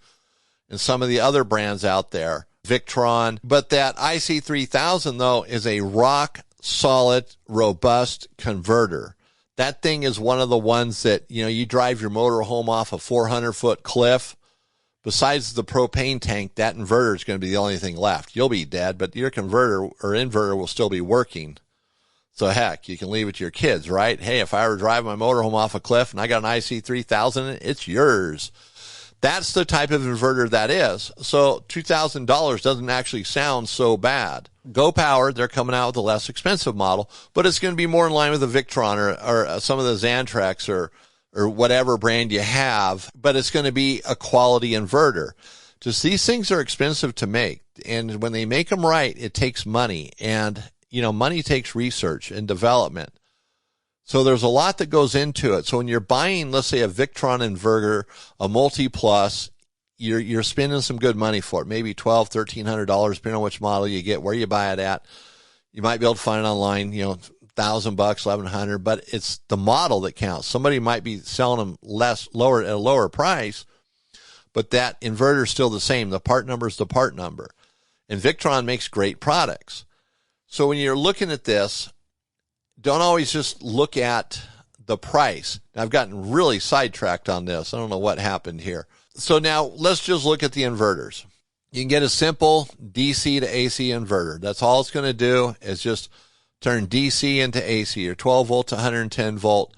and some of the other brands out there, Victron. But that IC3000, though, is a rock solid, robust converter. That thing is one of the ones that, you know, you drive your motor home off a 400-foot cliff. Besides the propane tank, that inverter is going to be the only thing left. You'll be dead, but your converter or inverter will still be working. So heck, you can leave it to your kids, right? Hey, if I were driving my motorhome off a cliff and I got an IC3000, it's yours. That's the type of inverter that is. So $2,000 doesn't actually sound so bad. Go Power, they're coming out with a less expensive model, but it's going to be more in line with the Victron or some of the Xantrax or whatever brand you have, but it's going to be a quality inverter. Just these things are expensive to make, and when they make them right, it takes money, and you know, money takes research and development. So there's a lot that goes into it. So when you're buying, let's say, a Victron inverter, a Multi-Plus, you're spending some good money for it, maybe $1,200, $1,300, depending on which model you get, where you buy it at. You might be able to find it online, you know, $1,000, $1,100, but it's the model that counts. Somebody might be selling them lower at a lower price, but that inverter is still the same. The part number is the part number. And Victron makes great products. So when you're looking at this, don't always just look at the price. Now, I've gotten really sidetracked on this. I don't know what happened here. So now let's just look at the inverters. You can get a simple DC to AC inverter. That's all it's going to do is just turn DC into AC, your 12 volt to 110 volt.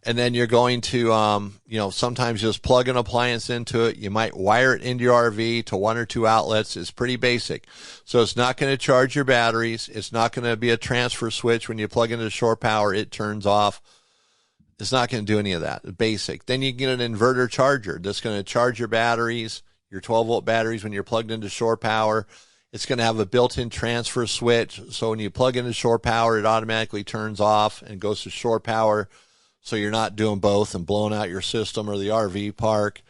And then you're going to, sometimes just plug an appliance into it. You might wire it into your RV to one or two outlets. It's pretty basic. So it's not going to charge your batteries. It's not going to be a transfer switch. When you plug into shore power, it turns off. It's not going to do any of that. It's basic. Then you get an inverter charger that's going to charge your batteries, your 12 volt batteries when you're plugged into shore power. It's going to have a built-in transfer switch. So when you plug into shore power, it automatically turns off and goes to shore power. So you're not doing both and blowing out your system or the RV park.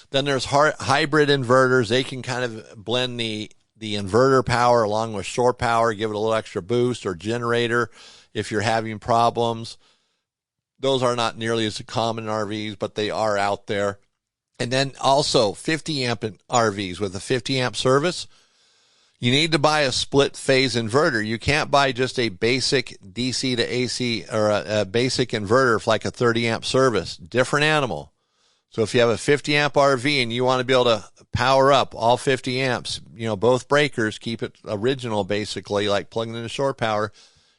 Then there's hybrid inverters. They can kind of blend the inverter power along with shore power, give it a little extra boost, or generator if you're having problems. Those are not nearly as common in RVs, but they are out there. And then also 50 amp RVs with a 50 amp service. You need to buy a split phase inverter. You can't buy just a basic DC to AC or a basic inverter for like a 30 amp service. Different animal. So if you have a 50 amp RV and you want to be able to power up all 50 amps, both breakers, keep it original basically, like plugging into shore power,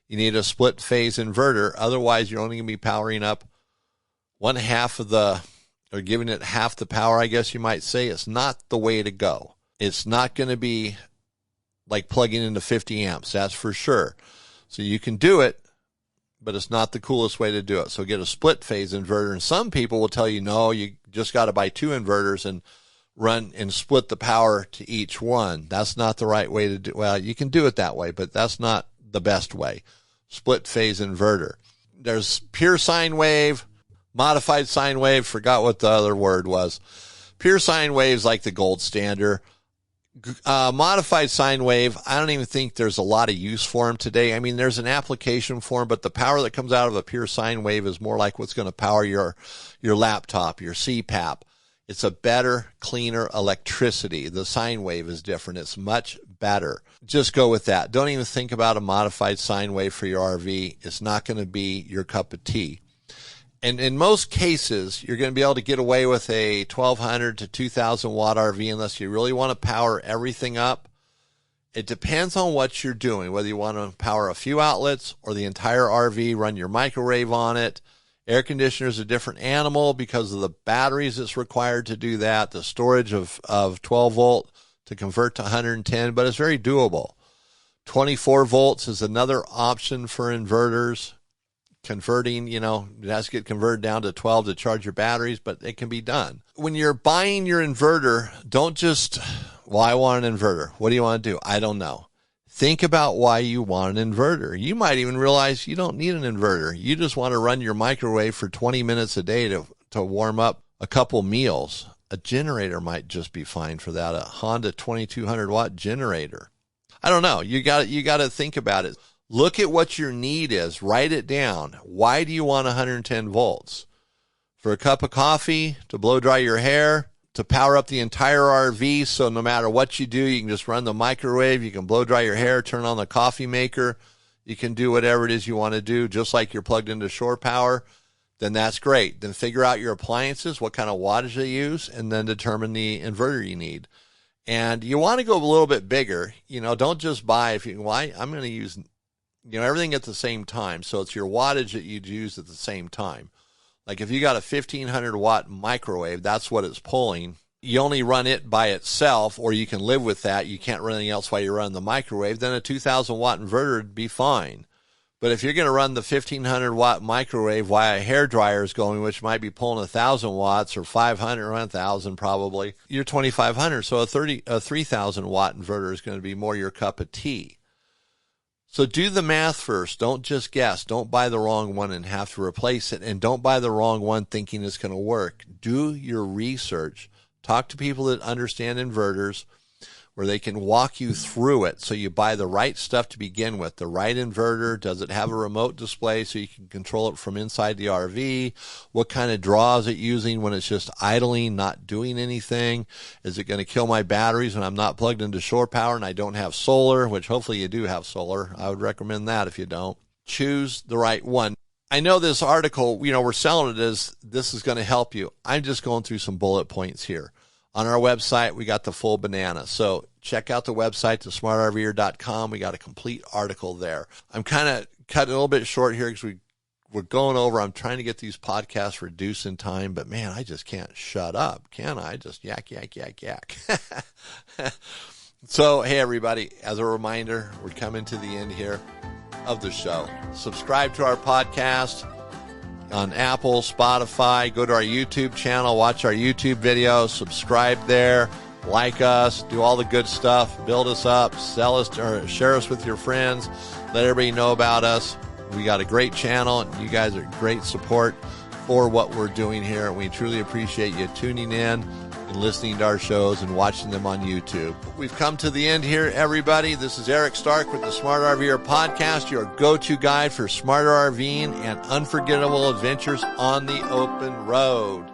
you need a split phase inverter. Otherwise, you're only going to be powering up one half of or giving it half the power, I guess you might say. It's not the way to go. It's not going to be like plugging into 50 amps, that's for sure. So you can do it, but it's not the coolest way to do it. So get a split phase inverter. And some people will tell you, no, you just got to buy two inverters and run and split the power to each one. That's not the right way to do. Well, you can do it that way, but that's not the best way. Split phase inverter. There's pure sine wave, modified sine wave. Forgot what the other word was. Pure sine wave is like the gold standard. Modified sine wave, I don't even think there's a lot of use for them today. I mean, there's an application for them, but the power that comes out of a pure sine wave is more like what's going to power your laptop, your CPAP. It's a better, cleaner electricity. The sine wave is different. It's much better. Just go with that. Don't even think about a modified sine wave for your RV. It's not going to be your cup of tea. And in most cases, you're going to be able to get away with a 1,200 to 2,000 watt RV unless you really want to power everything up. It depends on what you're doing, whether you want to power a few outlets or the entire RV, run your microwave on it. Air conditioner is a different animal because of the batteries that's required to do that, the storage of 12 volt to convert to 110, but it's very doable. 24 volts is another option for inverters. Converting, it has to get converted down to 12 to charge your batteries, but it can be done. When you're buying your inverter, don't just, I want an inverter. What do you want to do? I don't know. Think about why you want an inverter. You might even realize you don't need an inverter. You just want to run your microwave for 20 minutes a day to warm up a couple meals. A generator might just be fine for that, a Honda 2200 watt generator. I don't know. You got to think about it. Look at what your need is. Write it down. Why do you want 110 volts? For a cup of coffee, to blow dry your hair, to power up the entire RV, so no matter what you do, you can just run the microwave, you can blow dry your hair, turn on the coffee maker, you can do whatever it is you want to do, just like you're plugged into shore power, then that's great. Then figure out your appliances, what kind of wattage they use, and then determine the inverter you need. And you want to go a little bit bigger. Don't just buy, I'm going to use everything at the same time. So it's your wattage that you'd use at the same time. Like if you got a 1500 watt microwave, that's what it's pulling. You only run it by itself, or you can live with that. You can't run anything else while you're running the microwave. Then a 2000 watt inverter would be fine. But if you're going to run the 1500 watt microwave while a hair dryer is going, which might be pulling 1000 watts or 500 or 1000 probably, you're 2500. So a 3000 watt inverter is going to be more your cup of tea. So do the math first. Don't just guess. Don't buy the wrong one and have to replace it. And don't buy the wrong one thinking it's going to work. Do your research. Talk to people that understand inverters where they can walk you through it. So you buy the right stuff to begin with. The right inverter. Does it have a remote display so you can control it from inside the RV? What kind of draw is it using when it's just idling, not doing anything? Is it going to kill my batteries when I'm not plugged into shore power and I don't have solar, which hopefully you do have solar. I would recommend that if you don't. Choose the right one. I know this article, we're selling it as this is going to help you. I'm just going through some bullet points here. On our website, we got the full banana. So check out the website, thesmartrver.com. We got a complete article there. I'm kind of cutting a little bit short here because we're going over. I'm trying to get these podcasts reduced in time, but man, I just can't shut up, can I? Just yak. So, hey, everybody, as a reminder, we're coming to the end here of the show. Subscribe to our podcast on Apple, Spotify. Go to our YouTube channel, watch our YouTube videos, subscribe there, like us, do all the good stuff, build us up, sell us or share us with your friends, let everybody know about us. We got a great channel, and you guys are great support for what we're doing here. We truly appreciate you tuning in and listening to our shows and watching them on YouTube. We've come to the end here, everybody. This is Eric Stark with the Smart RVer Podcast, your go-to guide for smarter RVing and unforgettable adventures on the open road.